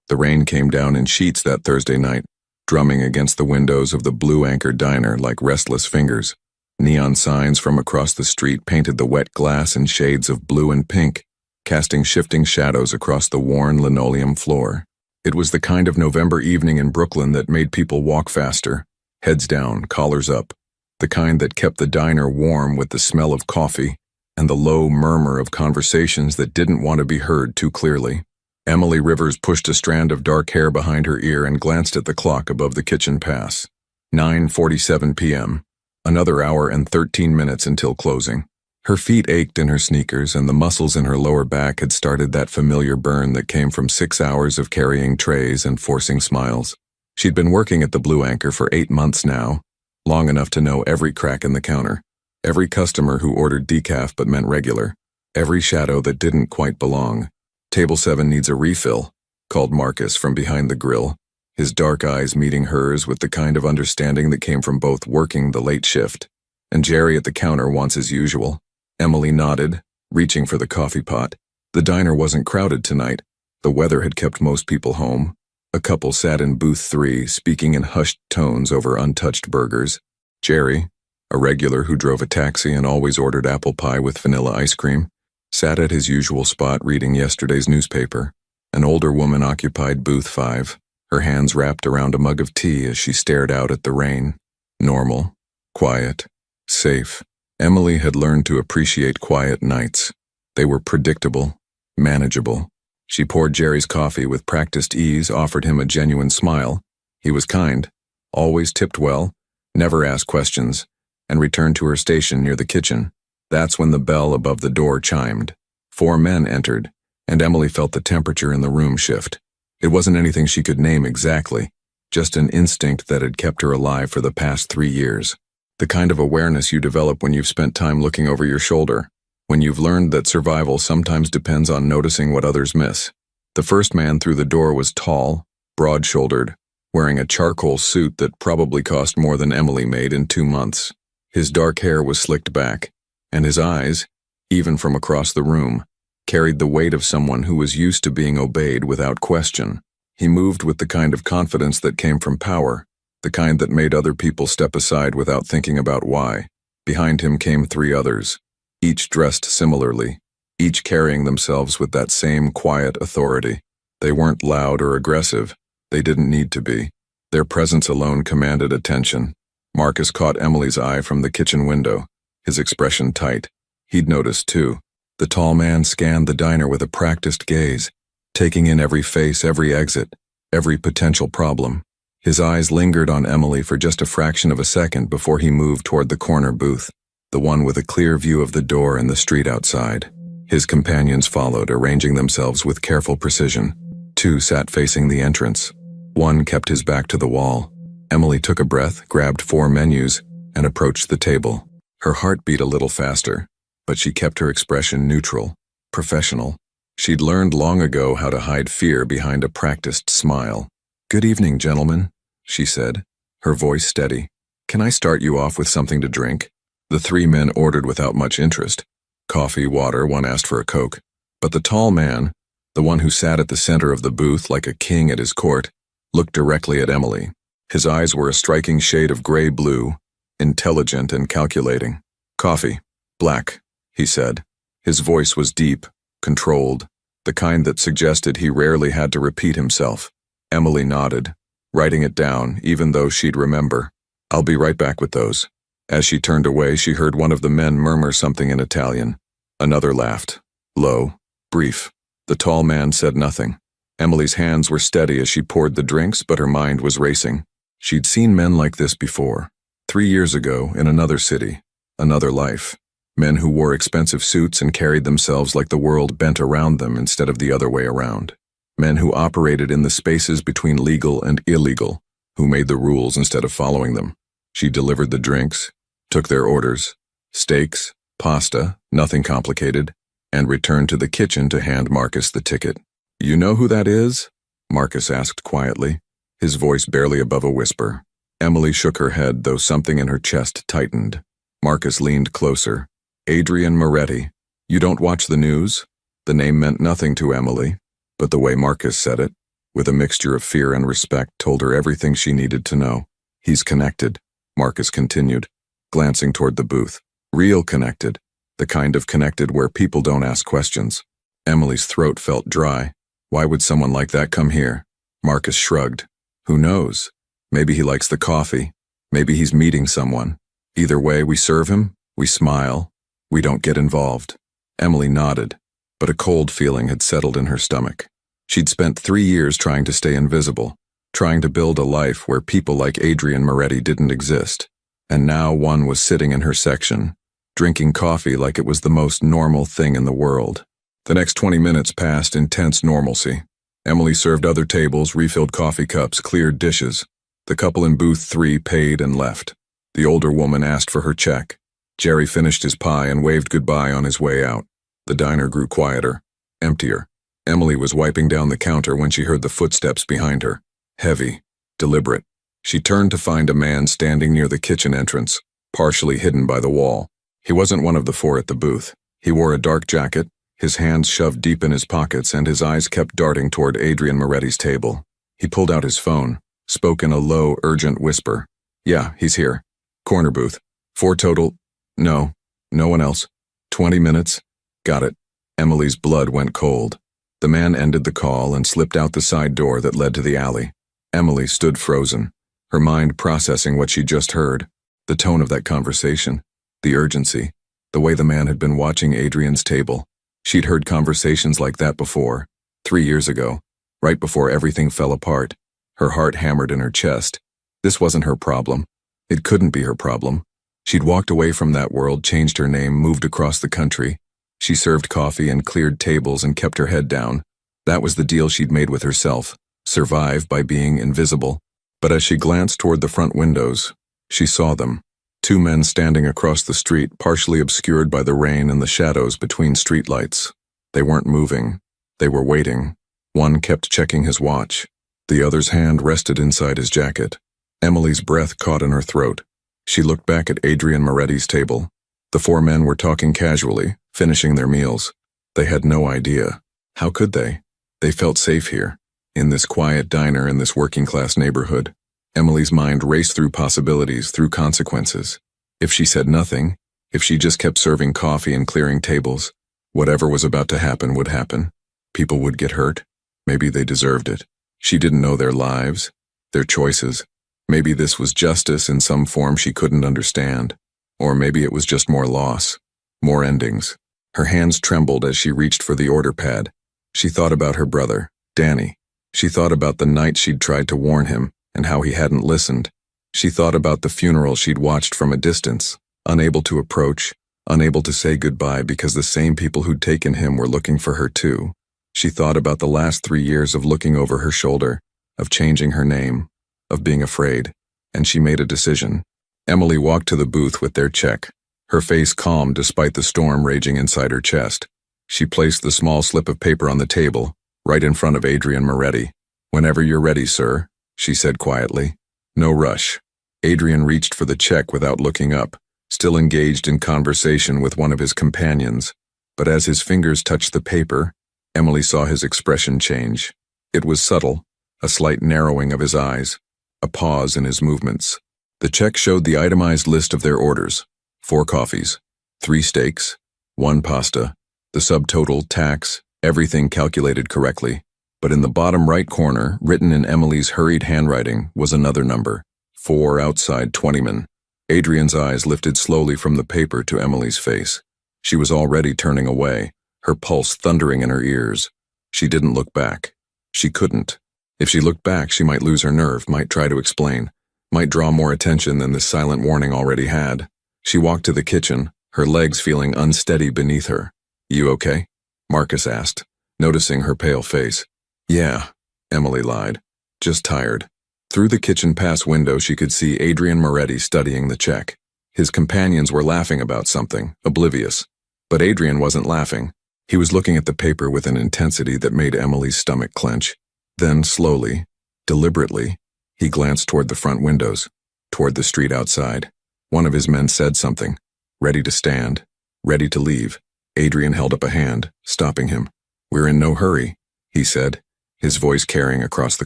The rain came down in sheets that Thursday night, drumming against the windows of the Blue Anchor diner like restless fingers. Neon signs from across the street painted the wet glass in shades of blue and pink, casting shifting shadows across the worn linoleum floor. It was the kind of November evening in Brooklyn that made people walk faster, heads down, collars up, the kind that kept the diner warm with the smell of coffee and the low murmur of conversations that didn't want to be heard too clearly. Emily Rivers pushed a strand of dark hair behind her ear and glanced at the clock above the kitchen pass. 9:47 p.m. Another hour and 13 minutes until closing. Her feet ached in her sneakers, and the muscles in her lower back had started that familiar burn that came from 6 hours of carrying trays and forcing smiles. She'd been working at the Blue Anchor for 8 months now, long enough to know every crack in the counter, every customer who ordered decaf but meant regular, every shadow that didn't quite belong. "Table 7 needs a refill," called Marcus from behind the grill, his dark eyes meeting hers with the kind of understanding that came from both working the late shift. "And Jerry at the counter wants as usual." Emily nodded, reaching for the coffee pot. The diner wasn't crowded tonight. The weather had kept most people home. A couple sat in booth 3, speaking in hushed tones over untouched burgers. Jerry, a regular who drove a taxi and always ordered apple pie with vanilla ice cream, sat at his usual spot reading yesterday's newspaper. An older woman occupied booth 5, her hands wrapped around a mug of tea as she stared out at the rain. Normal, quiet, safe. Emily had learned to appreciate quiet nights. They were predictable, manageable. She poured Jerry's coffee with practiced ease, offered him a genuine smile. He was kind, always tipped well, never asked questions, and returned to her station near the kitchen. That's when the bell above the door chimed. 4 men entered, and Emily felt the temperature in the room shift. It wasn't anything she could name exactly, just an instinct that had kept her alive for the past 3 years. The kind of awareness you develop when you've spent time looking over your shoulder, when you've learned that survival sometimes depends on noticing what others miss. The first man through the door was tall, broad-shouldered, wearing a charcoal suit that probably cost more than Emily made in 2 months. His dark hair was slicked back, and his eyes, even from across the room, carried the weight of someone who was used to being obeyed without question. He moved with the kind of confidence that came from power, the kind that made other people step aside without thinking about why. Behind him came 3 others, each dressed similarly, each carrying themselves with that same quiet authority. They weren't loud or aggressive. They didn't need to be. Their presence alone commanded attention. Marcus caught Emily's eye from the kitchen window, his expression tight. He'd noticed too. The tall man scanned the diner with a practiced gaze, taking in every face, every exit, every potential problem. His eyes lingered on Emily for just a fraction of a second before he moved toward the corner booth, the one with a clear view of the door and the street outside. His companions followed, arranging themselves with careful precision. 2 sat facing the entrance. 1 kept his back to the wall. Emily took a breath, grabbed 4 menus, and approached the table. Her heart beat a little faster, but she kept her expression neutral, professional. She'd learned long ago how to hide fear behind a practiced smile. "Good evening, gentlemen," she said, her voice steady. "Can I start you off with something to drink?" The 3 men ordered without much interest. Coffee, water, 1 asked for a Coke. But the tall man, the one who sat at the center of the booth like a king at his court, looked directly at Emily. His eyes were a striking shade of gray-blue, intelligent and calculating. "Coffee, black," he said. His voice was deep, controlled, the kind that suggested he rarely had to repeat himself. Emily nodded, writing it down even though she'd remember. "I'll be right back with those." As she turned away, she heard one of the men murmur something in Italian. Another laughed, low, brief. The tall man said nothing. Emily's hands were steady as she poured the drinks, but her mind was racing. She'd seen men like this before. 3 years ago, in another city, another life. Men who wore expensive suits and carried themselves like the world bent around them instead of the other way around. Men who operated in the spaces between legal and illegal, who made the rules instead of following them. She delivered the drinks, took their orders, steaks, pasta, nothing complicated, and returned to the kitchen to hand Marcus the ticket. "You know who that is?" Marcus asked quietly, his voice barely above a whisper. Emily shook her head, though something in her chest tightened. Marcus leaned closer. "Adrian Moretti. You don't watch the news?" The name meant nothing to Emily, but the way Marcus said it, with a mixture of fear and respect, told her everything she needed to know. He's connected, Marcus continued, glancing toward the booth. Real connected, the kind of connected where people don't ask questions. Emily's throat felt dry. Why would someone like that come here? Marcus shrugged. Who knows? Maybe he likes the coffee. Maybe he's meeting someone. Either way, we serve him, we smile, we don't get involved. Emily nodded, but a cold feeling had settled in her stomach. She'd spent 3 years trying to stay invisible, trying to build a life where people like Adrian Moretti didn't exist. And now one was sitting in her section, drinking coffee like it was the most normal thing in the world. The next 20 minutes passed in tense normalcy. Emily served other tables, refilled coffee cups, cleared dishes. The couple in booth 3 paid and left. The older woman asked for her check. Jerry finished his pie and waved goodbye on his way out. The diner grew quieter, emptier. Emily was wiping down the counter when she heard the footsteps behind her. Heavy, deliberate. She turned to find a man standing near the kitchen entrance, partially hidden by the wall. He wasn't one of the 4 at the booth. He wore a dark jacket, his hands shoved deep in his pockets, and his eyes kept darting toward Adrian Moretti's table. He pulled out his phone, spoke in a low, urgent whisper. Yeah, he's here. Corner booth. 4 total. No one else. 20 minutes. Got it. Emily's blood went cold. The man ended the call and slipped out the side door that led to the alley. Emily stood frozen, her mind processing what she'd just heard. The tone of that conversation, the urgency, the way the man had been watching Adrian's table. She'd heard conversations like that before, 3 years ago, right before everything fell apart. Her heart hammered in her chest. This wasn't her problem. It couldn't be her problem. She'd walked away from that world, changed her name, moved across the country. She served coffee and cleared tables and kept her head down. That was the deal she'd made with herself, survive by being invisible. But as she glanced toward the front windows, she saw them. 2 men standing across the street, partially obscured by the rain and the shadows between streetlights. They weren't moving. They were waiting. One kept checking his watch. The other's hand rested inside his jacket. Emily's breath caught in her throat. She looked back at Adrian Moretti's table. The 4 men were talking casually, finishing their meals. They had no idea. How could they? They felt safe here, in this quiet diner in this working-class neighborhood. Emily's mind raced through possibilities, through consequences. If she said nothing, if she just kept serving coffee and clearing tables, whatever was about to happen would happen. People would get hurt. Maybe they deserved it. She didn't know their lives, their choices. Maybe this was justice in some form she couldn't understand. Or maybe it was just more loss, more endings. Her hands trembled as she reached for the order pad. She thought about her brother, Danny. She thought about the night she'd tried to warn him, and how he hadn't listened. She thought about the funeral she'd watched from a distance, unable to approach, unable to say goodbye because the same people who'd taken him were looking for her too. She thought about the last 3 years of looking over her shoulder, of changing her name, of being afraid, and she made a decision. Emily walked to the booth with their check, her face calm despite the storm raging inside her chest. She placed the small slip of paper on the table, right in front of Adrian Moretti. "Whenever you're ready, sir," she said quietly. No rush. Adrian reached for the check without looking up, still engaged in conversation with one of his companions. But as his fingers touched the paper, Emily saw his expression change. It was subtle, a slight narrowing of his eyes, a pause in his movements. The check showed the itemized list of their orders: 4 coffees, 3 steaks, 1 pasta, the subtotal, tax, everything calculated correctly. But in the bottom right corner, written in Emily's hurried handwriting, was another number: 4 outside 20men. Adrian's eyes lifted slowly from the paper to Emily's face. She was already turning away, her pulse thundering in her ears. She didn't look back. She couldn't. If she looked back, she might lose her nerve, might try to explain, might draw more attention than the silent warning already had. She walked to the kitchen, her legs feeling unsteady beneath her. "You okay?" Marcus asked, noticing her pale face. "Yeah," Emily lied. "Just tired." Through the kitchen pass window, she could see Adrian Moretti studying the check. His companions were laughing about something, oblivious. But Adrian wasn't laughing. He was looking at the paper with an intensity that made Emily's stomach clench. Then, slowly, deliberately, he glanced toward the front windows, toward the street outside. One of his men said something, ready to stand, ready to leave. Adrian held up a hand, stopping him. "We're in no hurry," he said. his voice carrying across the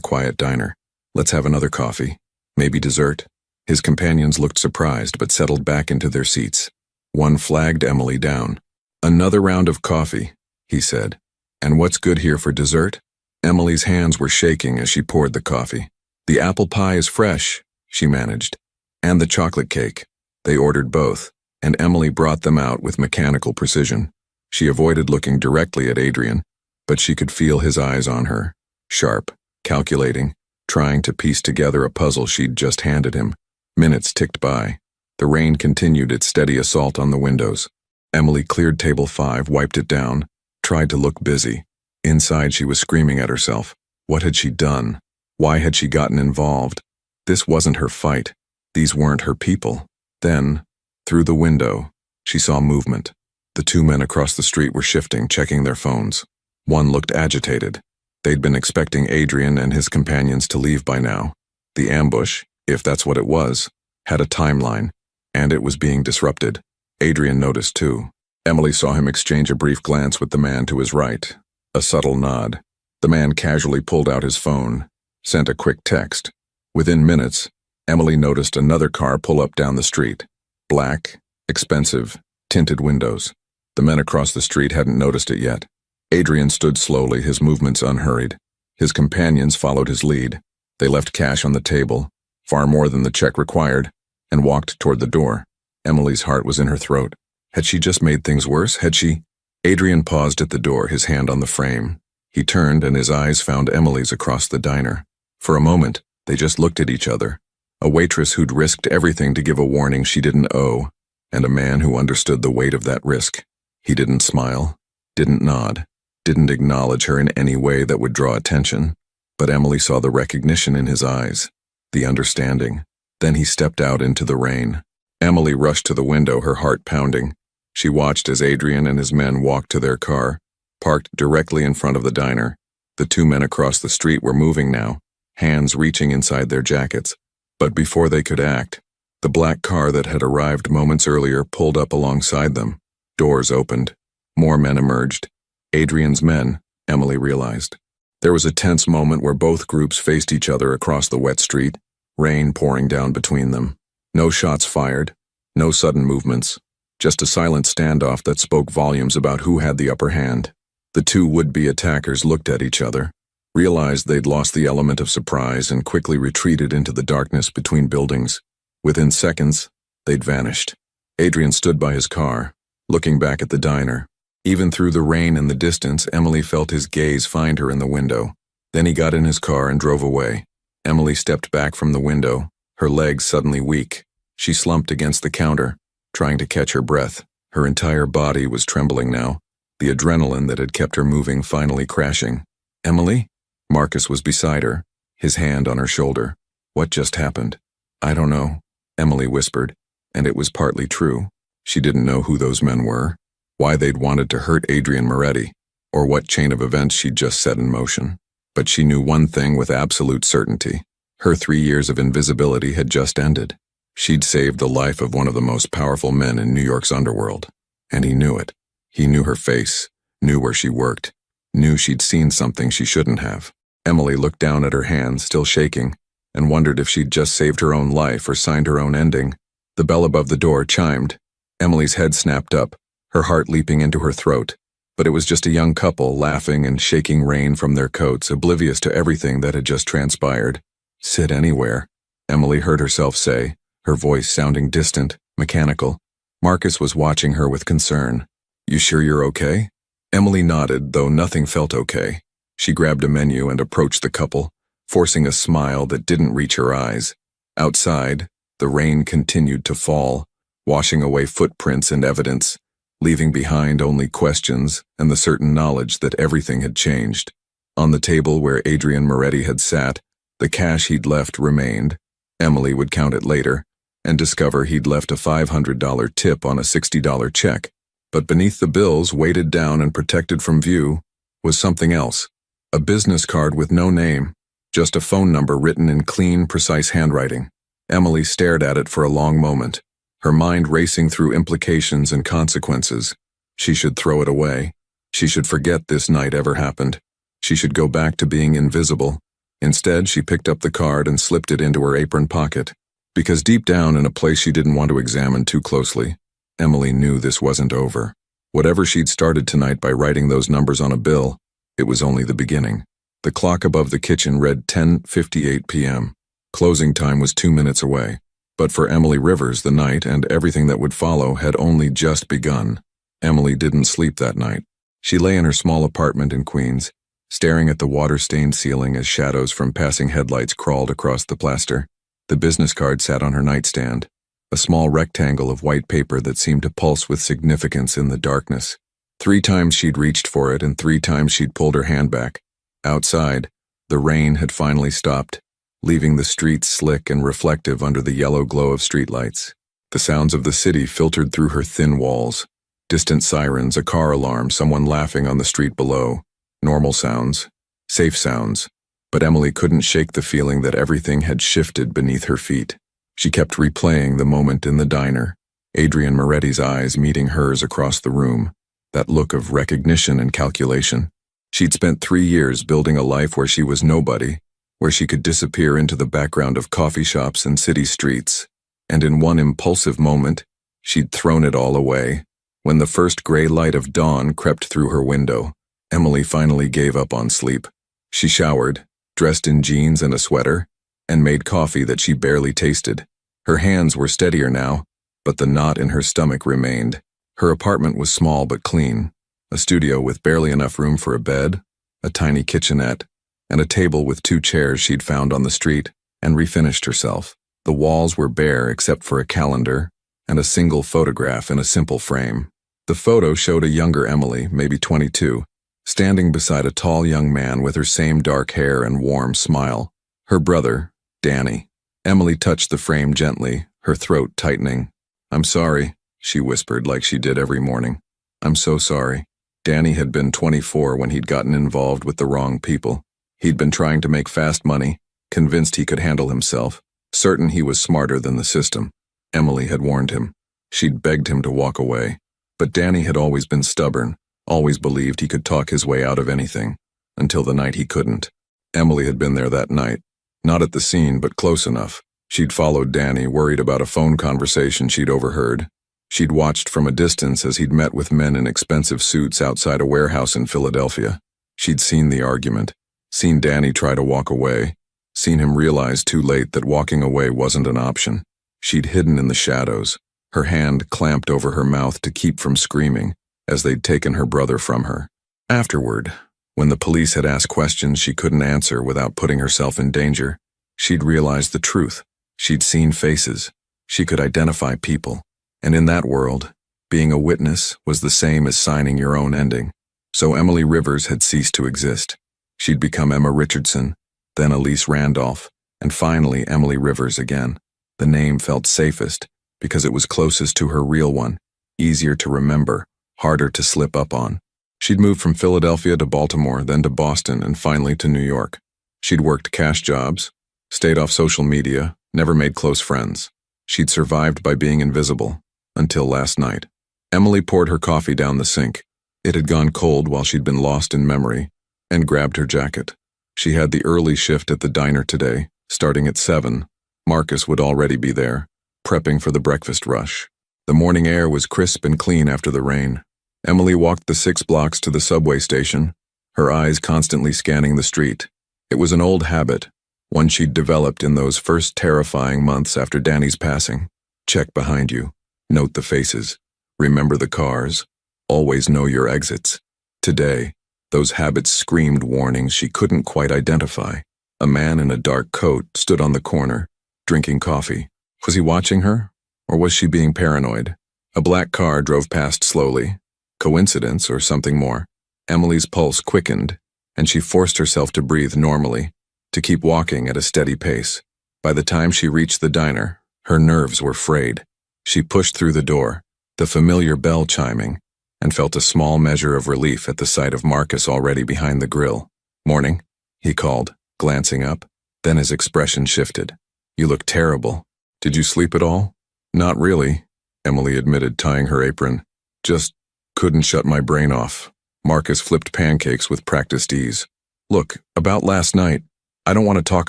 quiet diner. "Let's have another coffee. Maybe dessert?" His companions looked surprised but settled back into their seats. One flagged Emily down. "Another round of coffee," he said. "And what's good here for dessert?" Emily's hands were shaking as she poured the coffee. "The apple pie is fresh," she managed. "And the chocolate cake." They ordered both, and Emily brought them out with mechanical precision. She avoided looking directly at Adrian, but she could feel his eyes on her, sharp, calculating, trying to piece together a puzzle she'd just handed him. Minutes ticked by. The rain continued its steady assault on the windows. Emily cleared table 5, wiped it down, tried to look busy. Inside she was screaming at herself. What had she done? Why had she gotten involved? This wasn't her fight. These weren't her people. Then, through the window, she saw movement. The 2 men across the street were shifting, checking their phones. One looked agitated. They'd been expecting Adrian and his companions to leave by now. The ambush, if that's what it was, had a timeline, and it was being disrupted. Adrian noticed too. Emily saw him exchange a brief glance with the man to his right. A subtle nod. The man casually pulled out his phone, sent a quick text. Within minutes, Emily noticed another car pull up down the street. Black, expensive, tinted windows. The men across the street hadn't noticed it yet. Adrian stood slowly, his movements unhurried. His companions followed his lead. They left cash on the table, far more than the check required, and walked toward the door. Emily's heart was in her throat. Had she just made things worse? Had she? Adrian paused at the door, his hand on the frame. He turned and his eyes found Emily's across the diner. For a moment, they just looked at each other. A waitress who'd risked everything to give a warning she didn't owe, and a man who understood the weight of that risk. He didn't smile, didn't nod, didn't acknowledge her in any way that would draw attention, but Emily saw the recognition in his eyes, the understanding. Then he stepped out into the rain. Emily rushed to the window, her heart pounding. She watched as Adrian and his men walked to their car, parked directly in front of the diner. The 2 men across the street were moving now, hands reaching inside their jackets. But before they could act, the black car that had arrived moments earlier pulled up alongside them. Doors opened. More men emerged. Adrian's men, Emily realized. There was a tense moment where both groups faced each other across the wet street, rain pouring down between them. No shots fired, no sudden movements, just a silent standoff that spoke volumes about who had the upper hand. The 2 would-be attackers looked at each other, realized they'd lost the element of surprise, and quickly retreated into the darkness between buildings. Within seconds, they'd vanished. Adrian stood by his car, looking back at the diner. Even through the rain and the distance, Emily felt his gaze find her in the window. Then he got in his car and drove away. Emily stepped back from the window, her legs suddenly weak. She slumped against the counter, trying to catch her breath. Her entire body was trembling now, the adrenaline that had kept her moving finally crashing. "Emily?" Marcus was beside her, his hand on her shoulder. "What just happened?" "I don't know," Emily whispered, and it was partly true. She didn't know who those men were, why they'd wanted to hurt Adrian Moretti, or what chain of events she'd just set in motion. But she knew one thing with absolute certainty. Her 3 years of invisibility had just ended. She'd saved the life of one of the most powerful men in New York's underworld, and he knew it. He knew her face, knew where she worked, knew she'd seen something she shouldn't have. Emily looked down at her hands, still shaking, and wondered if she'd just saved her own life or signed her own ending. The bell above the door chimed. Emily's head snapped up, her heart leaping into her throat. But it was just a young couple laughing and shaking rain from their coats, oblivious to everything that had just transpired. "Sit anywhere," Emily heard herself say, her voice sounding distant, mechanical. Marcus was watching her with concern. "You sure you're okay?" Emily nodded, though nothing felt okay. She grabbed a menu and approached the couple, forcing a smile that didn't reach her eyes. Outside, the rain continued to fall, washing away footprints and evidence, leaving behind only questions and the certain knowledge that everything had changed. On the table where Adrian Moretti had sat, the cash he'd left remained. Emily would count it later and discover he'd left a $500 tip on a $60 check. But beneath the bills, weighted down and protected from view, was something else. A business card with no name, just a phone number written in clean, precise handwriting. Emily stared at it for a long moment, her mind racing through implications and consequences. She should throw it away. She should forget this night ever happened. She should go back to being invisible. Instead, she picked up the card and slipped it into her apron pocket. Because deep down in a place she didn't want to examine too closely, Emily knew this wasn't over. Whatever she'd started tonight by writing those numbers on a bill, it was only the beginning. The clock above the kitchen read 10:58 p.m. Closing time was 2 minutes away. But for Emily Rivers, the night and everything that would follow had only just begun. Emily didn't sleep that night. She lay in her small apartment in Queens, staring at the water-stained ceiling as shadows from passing headlights crawled across the plaster. The business card sat on her nightstand, a small rectangle of white paper that seemed to pulse with significance in the darkness. 3 times she'd reached for it, and 3 times she'd pulled her hand back. Outside, the rain had finally stopped, leaving the streets slick and reflective under the yellow glow of streetlights. The sounds of the city filtered through her thin walls. Distant sirens, a car alarm, someone laughing on the street below. Normal sounds, safe sounds. But Emily couldn't shake the feeling that everything had shifted beneath her feet. She kept replaying the moment in the diner, Adrian Moretti's eyes meeting hers across the room, that look of recognition and calculation. She'd spent 3 years building a life where she was nobody, where she could disappear into the background of coffee shops and city streets, and in one impulsive moment, she'd thrown it all away. When the first gray light of dawn crept through her window, Emily finally gave up on sleep. She showered, dressed in jeans and a sweater, and made coffee that she barely tasted. Her hands were steadier now, but the knot in her stomach remained. Her apartment was small but clean, a studio with barely enough room for a bed, a tiny kitchenette, and a table with 2 chairs she'd found on the street and refinished herself. The walls were bare except for a calendar and a single photograph in a simple frame. The photo showed a younger Emily, maybe 22, standing beside a tall young man with her same dark hair and warm smile. Her brother, Danny. Emily touched the frame gently, her throat tightening. "I'm sorry," she whispered like she did every morning. "I'm so sorry." Danny had been 24 when he'd gotten involved with the wrong people. He'd been trying to make fast money, convinced he could handle himself, certain he was smarter than the system. Emily had warned him. She'd begged him to walk away. But Danny had always been stubborn, always believed he could talk his way out of anything, until the night he couldn't. Emily had been there that night. Not at the scene, but close enough. She'd followed Danny, worried about a phone conversation she'd overheard. She'd watched from a distance as he'd met with men in expensive suits outside a warehouse in Philadelphia. She'd seen the argument, seen Danny try to walk away, seen him realize too late that walking away wasn't an option. She'd hidden in the shadows, her hand clamped over her mouth to keep from screaming, as they'd taken her brother from her. Afterward, when the police had asked questions she couldn't answer without putting herself in danger, she'd realized the truth. She'd seen faces. She could identify people. And in that world, being a witness was the same as signing your own ending. So Emily Rivers had ceased to exist. She'd become Emma Richardson, then Elise Randolph, and finally Emily Rivers again. The name felt safest because it was closest to her real one, easier to remember, harder to slip up on. She'd moved from Philadelphia to Baltimore, then to Boston, and finally to New York. She'd worked cash jobs, stayed off social media, never made close friends. She'd survived by being invisible, until last night. Emily poured her coffee down the sink. It had gone cold while she'd been lost in memory, and grabbed her jacket. She had the early shift at the diner today, starting at 7. Marcus would already be there, prepping for the breakfast rush. The morning air was crisp and clean after the rain. Emily walked the 6 blocks to the subway station, her eyes constantly scanning the street. It was an old habit, one she'd developed in those first terrifying months after Danny's passing. Check behind you. Note the faces. Remember the cars. Always know your exits. Today, those habits screamed warnings she couldn't quite identify. A man in a dark coat stood on the corner, drinking coffee. Was he watching her? Or was she being paranoid? A black car drove past slowly. Coincidence or something more? Emily's pulse quickened, and she forced herself to breathe normally, to keep walking at a steady pace. By the time she reached the diner, her nerves were frayed. She pushed through the door, the familiar bell chiming, and felt a small measure of relief at the sight of Marcus already behind the grill. "Morning," he called, glancing up. Then his expression shifted. "You look terrible. Did you sleep at all?" "Not really," Emily admitted, tying her apron. "Just couldn't shut my brain off." Marcus flipped pancakes with practiced ease. Look, about last night, I don't want to talk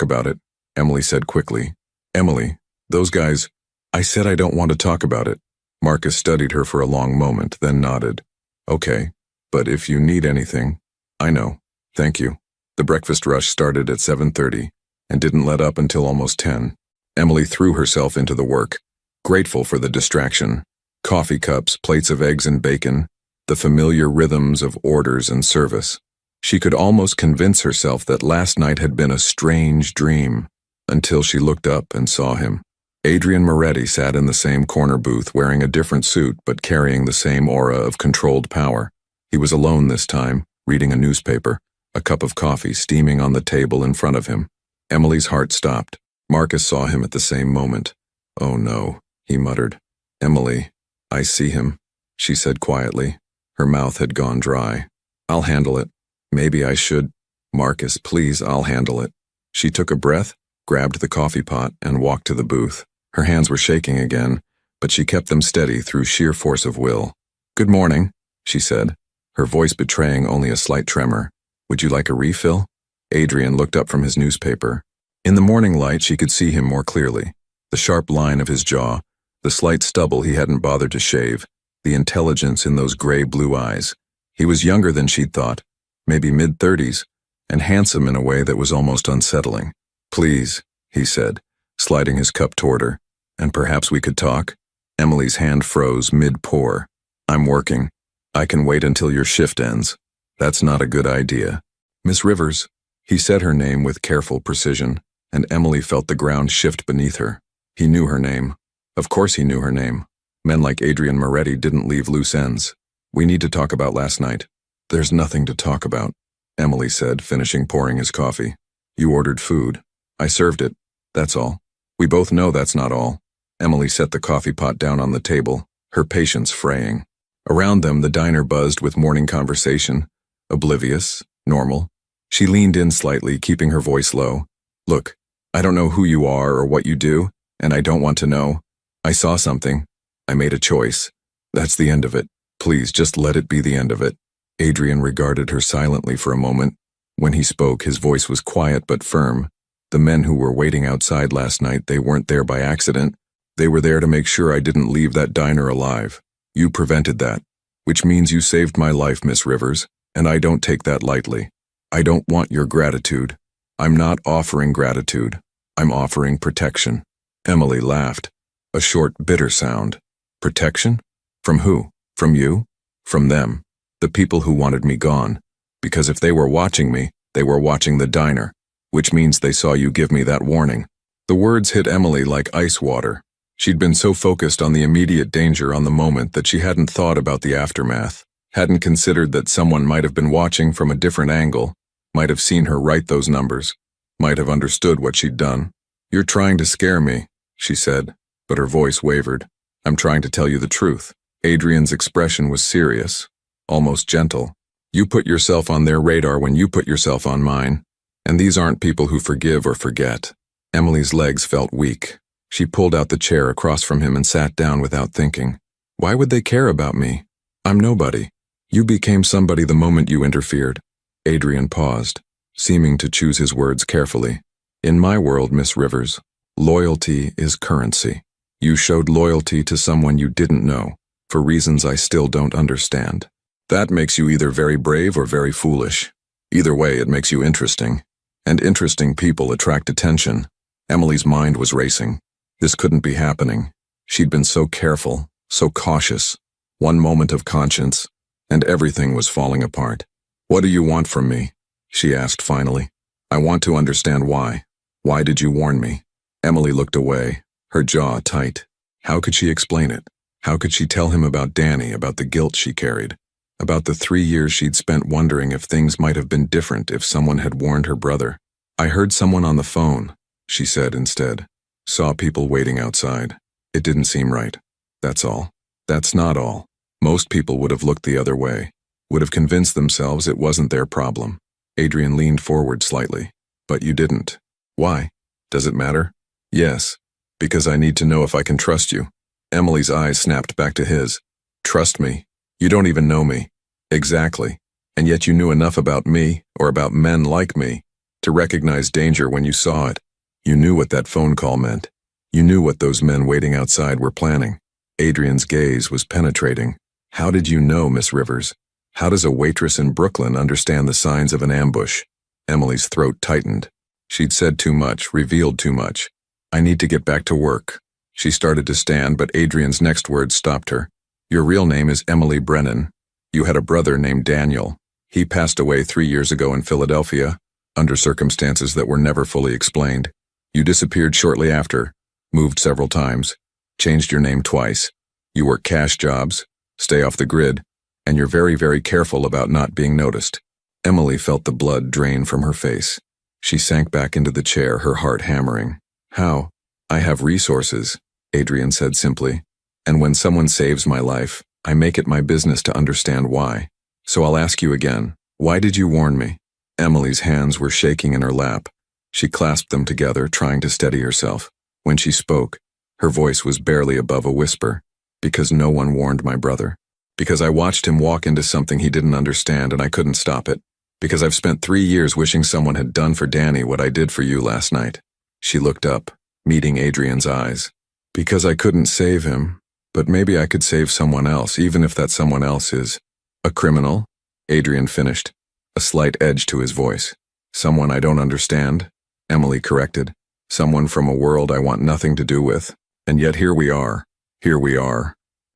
about it, Emily said quickly. Emily, those guys, I said I don't want to talk about it. Marcus studied her for a long moment, then nodded. Okay, but if you need anything, I know. Thank you. The breakfast rush started at 7:30 and didn't let up until almost 10. Emily threw herself into the work, grateful for the distraction. Coffee cups, plates of eggs and bacon, the familiar rhythms of orders and service. She could almost convince herself that last night had been a strange dream, until she looked up and saw him. Adrian Moretti sat in the same corner booth wearing a different suit but carrying the same aura of controlled power. He was alone this time, reading a newspaper, a cup of coffee steaming on the table in front of him. Emily's heart stopped. Marcus saw him at the same moment. Oh no, he muttered. Emily, I see him, she said quietly. Her mouth had gone dry. I'll handle it. Maybe I should. Marcus, please, I'll handle it. She took a breath, grabbed the coffee pot, and walked to the booth. Her hands were shaking again, but she kept them steady through sheer force of will. Good morning, she said, her voice betraying only a slight tremor. Would you like a refill? Adrian looked up from his newspaper. In the morning light, she could see him more clearly. The sharp line of his jaw, the slight stubble he hadn't bothered to shave, the intelligence in those gray-blue eyes. He was younger than she'd thought, maybe mid-30s, and handsome in a way that was almost unsettling. Please, he said, sliding his cup toward her. And perhaps we could talk? Emily's hand froze mid-pour. I'm working. I can wait until your shift ends. That's not a good idea. Miss Rivers. He said her name with careful precision, and Emily felt the ground shift beneath her. He knew her name. Of course he knew her name. Men like Adrian Moretti didn't leave loose ends. We need to talk about last night. There's nothing to talk about, Emily said, finishing pouring his coffee. You ordered food. I served it. That's all. We both know that's not all. Emily set the coffee pot down on the table, her patience fraying. Around them, the diner buzzed with morning conversation. Oblivious, normal. She leaned in slightly, keeping her voice low. Look, I don't know who you are or what you do, and I don't want to know. I saw something. I made a choice. That's the end of it. Please, just let it be the end of it. Adrian regarded her silently for a moment. When he spoke, his voice was quiet but firm. The men who were waiting outside last night, they weren't there by accident. They were there to make sure I didn't leave that diner alive. You prevented that, which means you saved my life, Miss Rivers, and I don't take that lightly. I don't want your gratitude. I'm not offering gratitude. I'm offering protection. Emily laughed. A short, bitter sound. Protection? From who? From you? From them. The people who wanted me gone. Because if they were watching me, they were watching the diner, which means they saw you give me that warning. The words hit Emily like ice water. She'd been so focused on the immediate danger on the moment that she hadn't thought about the aftermath, hadn't considered that someone might have been watching from a different angle, might have seen her write those numbers, might have understood what she'd done. You're trying to scare me, she said, but her voice wavered. I'm trying to tell you the truth. Adrian's expression was serious, almost gentle. You put yourself on their radar when you put yourself on mine, and these aren't people who forgive or forget. Emily's legs felt weak. She pulled out the chair across from him and sat down without thinking. Why would they care about me? I'm nobody. You became somebody the moment you interfered. Adrian paused, seeming to choose his words carefully. In my world, Miss Rivers, loyalty is currency. You showed loyalty to someone you didn't know, for reasons I still don't understand. That makes you either very brave or very foolish. Either way, it makes you interesting. And interesting people attract attention. Emily's mind was racing. This couldn't be happening. She'd been so careful, so cautious. One moment of conscience, and everything was falling apart. What do you want from me? She asked finally. I want to understand why. Why did you warn me? Emily looked away, her jaw tight. How could she explain it? How could she tell him about Danny, about the guilt she carried? About the 3 years she'd spent wondering if things might have been different if someone had warned her brother. I heard someone on the phone, she said instead. Saw people waiting outside. It didn't seem right. That's all. That's not all. Most people would have looked the other way, would have convinced themselves it wasn't their problem. Adrian leaned forward slightly. But you didn't. Why? Does it matter? Yes. Because I need to know if I can trust you. Emily's eyes snapped back to his. Trust me. You don't even know me. Exactly. And yet you knew enough about me, or about men like me, to recognize danger when you saw it. You knew what that phone call meant. You knew what those men waiting outside were planning. Adrian's gaze was penetrating. How did you know, Miss Rivers? How does a waitress in Brooklyn understand the signs of an ambush? Emily's throat tightened. She'd said too much, revealed too much. I need to get back to work. She started to stand, but Adrian's next words stopped her. Your real name is Emily Brennan. You had a brother named Daniel. He passed away 3 years ago in Philadelphia, under circumstances that were never fully explained. You disappeared shortly after, moved several times, changed your name twice. You work cash jobs, stay off the grid, and you're very, very careful about not being noticed. Emily felt the blood drain from her face. She sank back into the chair, her heart hammering. How? I have resources, Adrian said simply. And when someone saves my life, I make it my business to understand why. So I'll ask you again, why did you warn me? Emily's hands were shaking in her lap. She clasped them together, trying to steady herself. When she spoke, her voice was barely above a whisper. Because no one warned my brother. Because I watched him walk into something he didn't understand and I couldn't stop it. Because I've spent 3 years wishing someone had done for Danny what I did for you last night. She looked up, meeting Adrian's eyes. Because I couldn't save him, but maybe I could save someone else, even if that someone else is a criminal, Adrian finished, a slight edge to his voice. Someone I don't understand, Emily corrected. Someone from a world I want nothing to do with. And yet here we are,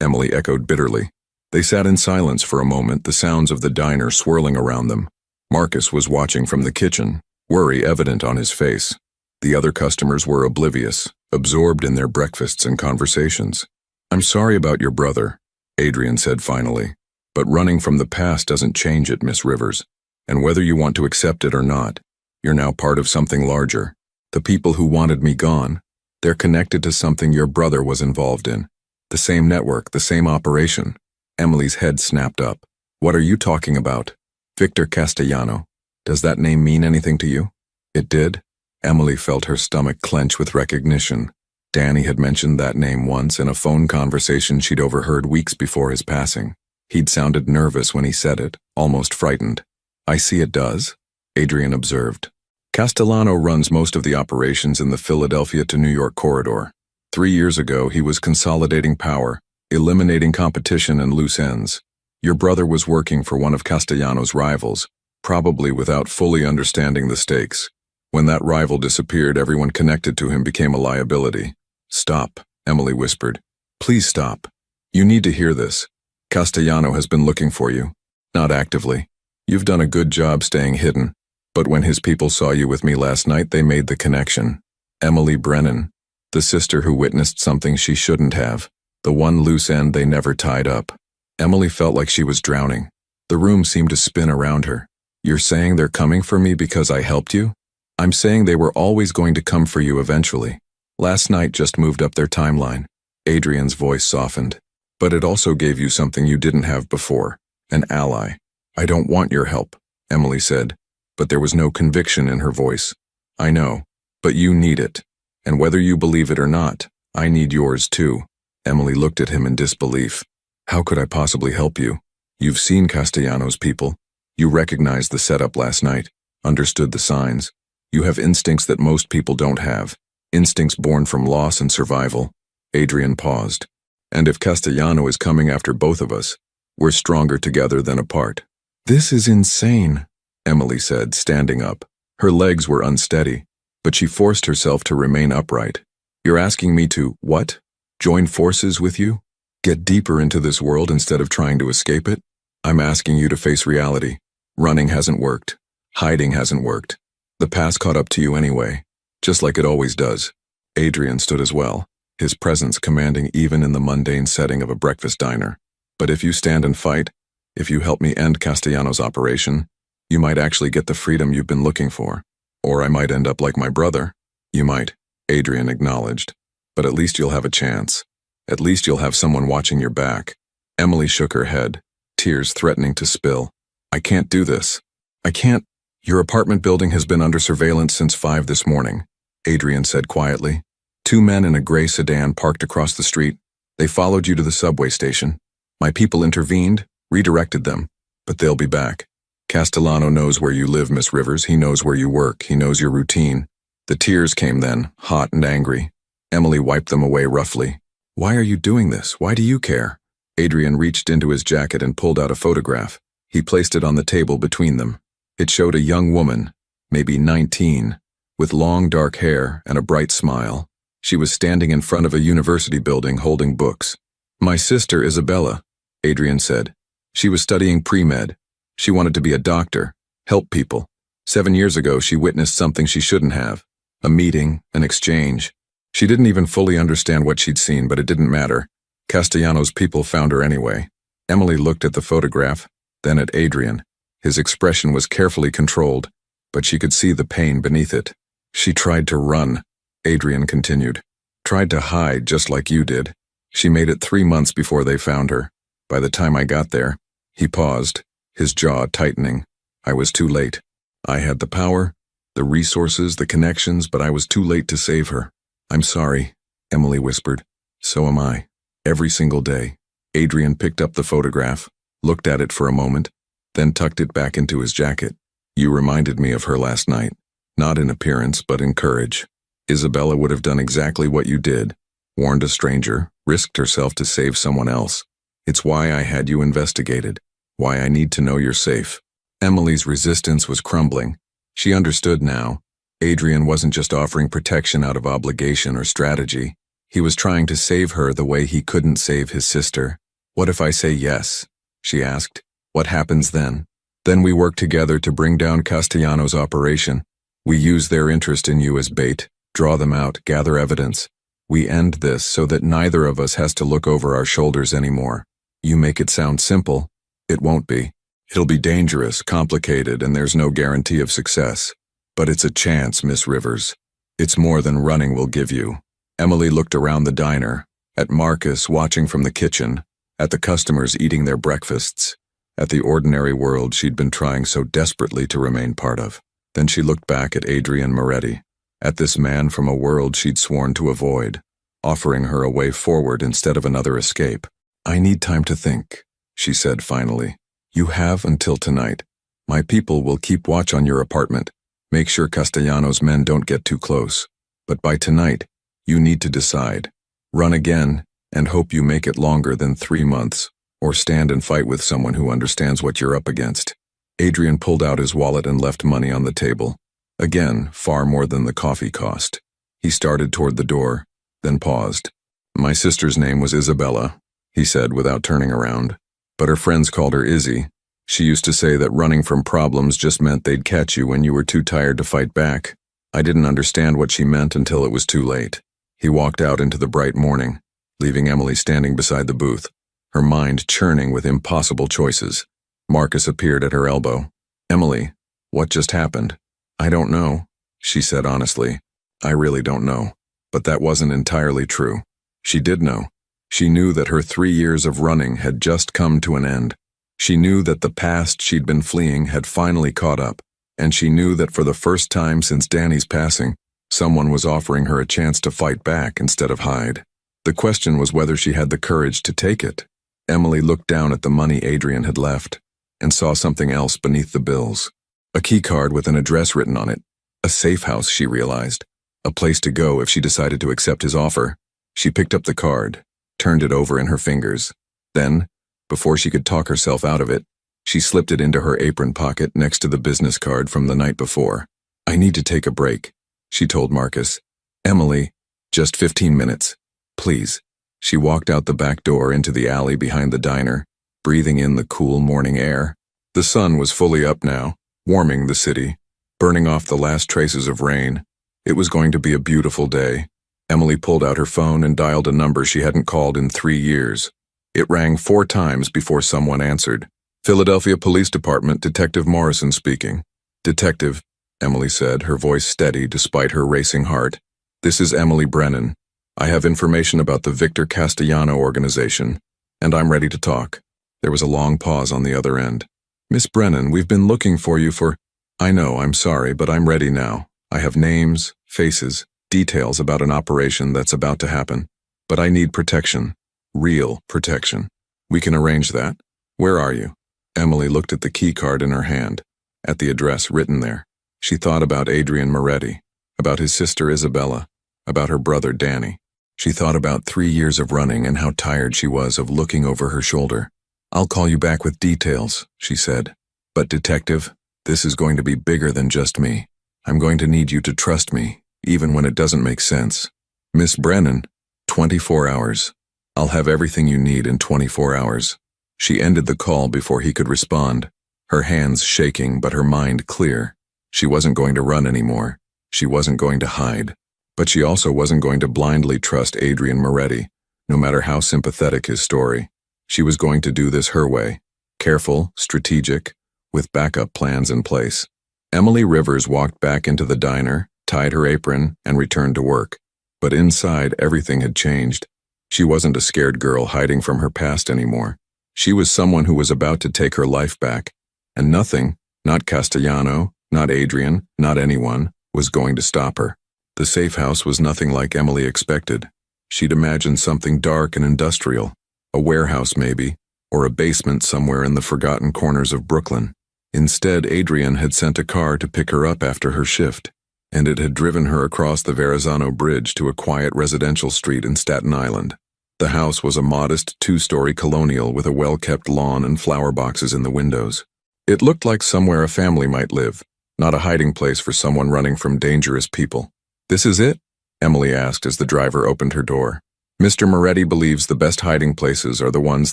Emily echoed bitterly. They sat in silence for a moment, the sounds of the diner swirling around them. Marcus was watching from the kitchen, worry evident on his face. The other customers were oblivious, absorbed in their breakfasts and conversations. I'm sorry about your brother, Adrian said finally. But running from the past doesn't change it, Miss Rivers. And whether you want to accept it or not, you're now part of something larger. The people who wanted me gone, they're connected to something your brother was involved in. The same network, the same operation. Emily's head snapped up. What are you talking about? Victor Castellano. Does that name mean anything to you? It did. Emily felt her stomach clench with recognition. Danny had mentioned that name once in a phone conversation she'd overheard weeks before his passing. He'd sounded nervous when he said it, almost frightened. I see it does, Adrian observed. Castellano runs most of the operations in the Philadelphia to New York corridor. 3 years ago, he was consolidating power, eliminating competition and loose ends. Your brother was working for one of Castellano's rivals, probably without fully understanding the stakes. When that rival disappeared, everyone connected to him became a liability. Stop, Emily whispered. Please stop. You need to hear this. Castellano has been looking for you. Not actively. You've done a good job staying hidden. But when his people saw you with me last night, they made the connection. Emily Brennan, the sister who witnessed something she shouldn't have, the one loose end they never tied up. Emily felt like she was drowning. The room seemed to spin around her. You're saying they're coming for me because I helped you? I'm saying they were always going to come for you eventually. Last night just moved up their timeline. Adrian's voice softened. But it also gave you something you didn't have before, an ally. I don't want your help, Emily said, but there was no conviction in her voice. I know, but you need it. And whether you believe it or not, I need yours too. Emily looked at him in disbelief. How could I possibly help you? You've seen Castellano's people. You recognized the setup last night, understood the signs. You have instincts that most people don't have, instincts born from loss and survival. Adrian paused. And if Castellano is coming after both of us, we're stronger together than apart. This is insane, Emily said, standing up. Her legs were unsteady, but she forced herself to remain upright. You're asking me to, what? Join forces with you? Get deeper into this world instead of trying to escape it? I'm asking you to face reality. Running hasn't worked. Hiding hasn't worked. The past caught up to you anyway, just like it always does. Adrian stood as well, his presence commanding even in the mundane setting of a breakfast diner. But if you stand and fight, if you help me end Castellano's operation, you might actually get the freedom you've been looking for. Or I might end up like my brother. You might, Adrian acknowledged. But at least you'll have a chance. At least you'll have someone watching your back. Emily shook her head, tears threatening to spill. I can't do this. I can't. Your apartment building has been under surveillance since 5 this morning, Adrian said quietly. 2 men in a gray sedan parked across the street. They followed you to the subway station. My people intervened, redirected them, but they'll be back. Castellano knows where you live, Miss Rivers. He knows where you work. He knows your routine. The tears came then, hot and angry. Emily wiped them away roughly. Why are you doing this? Why do you care? Adrian reached into his jacket and pulled out a photograph. He placed it on the table between them. It showed a young woman, maybe 19, with long dark hair and a bright smile. She was standing in front of a university building holding books. My sister Isabella, Adrian said. She was studying pre-med. She wanted to be a doctor, help people. 7 years ago, she witnessed something she shouldn't have. A meeting, an exchange. She didn't even fully understand what she'd seen, but it didn't matter. Castellano's people found her anyway. Emily looked at the photograph, then at Adrian. His expression was carefully controlled, but she could see the pain beneath it. She tried to run, Adrian continued. Tried to hide just like you did. She made it 3 months before they found her. By the time I got there, he paused, his jaw tightening. I was too late. I had the power, the resources, the connections, but I was too late to save her. I'm sorry, Emily whispered. So am I. Every single day. Adrian picked up the photograph, looked at it for a moment, then tucked it back into his jacket. You reminded me of her last night. Not in appearance, but in courage. Isabella would have done exactly what you did. Warned a stranger, risked herself to save someone else. It's why I had you investigated. Why I need to know you're safe. Emily's resistance was crumbling. She understood now. Adrian wasn't just offering protection out of obligation or strategy. He was trying to save her the way he couldn't save his sister. What if I say yes? She asked. What happens then? Then we work together to bring down Castellano's operation. We use their interest in you as bait, draw them out, gather evidence. We end this so that neither of us has to look over our shoulders anymore. You make it sound simple. It won't be. It'll be dangerous, complicated, and there's no guarantee of success. But it's a chance, Miss Rivers. It's more than running will give you. Emily looked around the diner, at Marcus watching from the kitchen, at the customers eating their breakfasts, at the ordinary world she'd been trying so desperately to remain part of. Then she looked back at Adrian Moretti, at this man from a world she'd sworn to avoid, offering her a way forward instead of another escape. I need time to think, she said finally. You have until tonight. My people will keep watch on your apartment. Make sure Castellano's men don't get too close. But by tonight, you need to decide. Run again, and hope you make it longer than 3 months, or stand and fight with someone who understands what you're up against. Adrian pulled out his wallet and left money on the table. Again, far more than the coffee cost. He started toward the door, then paused. My sister's name was Isabella, he said without turning around. But her friends called her Izzy. She used to say that running from problems just meant they'd catch you when you were too tired to fight back. I didn't understand what she meant until it was too late. He walked out into the bright morning, leaving Emily standing beside the booth, her mind churning with impossible choices. Marcus appeared at her elbow. Emily, what just happened? I don't know, she said honestly. I really don't know. But that wasn't entirely true. She did know. She knew that her 3 years of running had just come to an end. She knew that the past she'd been fleeing had finally caught up, and she knew that for the first time since Danny's passing, someone was offering her a chance to fight back instead of hide. The question was whether she had the courage to take it. Emily looked down at the money Adrian had left, and saw something else beneath the bills. A key card with an address written on it. A safe house, she realized. A place to go if she decided to accept his offer. She picked up the card, turned it over in her fingers. Then, before she could talk herself out of it, she slipped it into her apron pocket next to the business card from the night before. I need to take a break, she told Marcus. Emily, just 15 minutes. Please. She walked out the back door into the alley behind the diner, breathing in the cool morning air. The sun was fully up now, warming the city, burning off the last traces of rain. It was going to be a beautiful day. Emily pulled out her phone and dialed a number she hadn't called in 3 years. It rang 4 times before someone answered. Philadelphia Police Department, Detective Morrison speaking. Detective, Emily said, her voice steady despite her racing heart. This is Emily Brennan. I have information about the Victor Castellano organization, and I'm ready to talk. There was a long pause on the other end. Miss Brennan, we've been looking for you for... I know, I'm sorry, but I'm ready now. I have names, faces, details about an operation that's about to happen. But I need protection. Real protection. We can arrange that. Where are you? Emily looked at the key card in her hand, at the address written there. She thought about Adrian Moretti, about his sister Isabella, about her brother Danny. She thought about 3 years of running and how tired she was of looking over her shoulder. "I'll call you back with details," she said. "But detective, this is going to be bigger than just me. I'm going to need you to trust me, even when it doesn't make sense. Miss Brennan, 24 hours. I'll have everything you need in 24 hours. She ended the call before he could respond, her hands shaking but her mind clear. She wasn't going to run anymore. She wasn't going to hide. But she also wasn't going to blindly trust Adrian Moretti, no matter how sympathetic his story. She was going to do this her way, careful, strategic, with backup plans in place. Emily Rivers walked back into the diner, tied her apron, and returned to work. But inside, everything had changed. She wasn't a scared girl hiding from her past anymore. She was someone who was about to take her life back, and nothing, not Castellano, not Adrian, not anyone, was going to stop her. The safe house was nothing like Emily expected. She'd imagined something dark and industrial, a warehouse maybe, or a basement somewhere in the forgotten corners of Brooklyn. Instead, Adrian had sent a car to pick her up after her shift, and it had driven her across the Verrazano Bridge to a quiet residential street in Staten Island. The house was a modest 2-story colonial with a well-kept lawn and flower boxes in the windows. It looked like somewhere a family might live, not a hiding place for someone running from dangerous people. "This is it?" Emily asked as the driver opened her door. "Mr. Moretti believes the best hiding places are the ones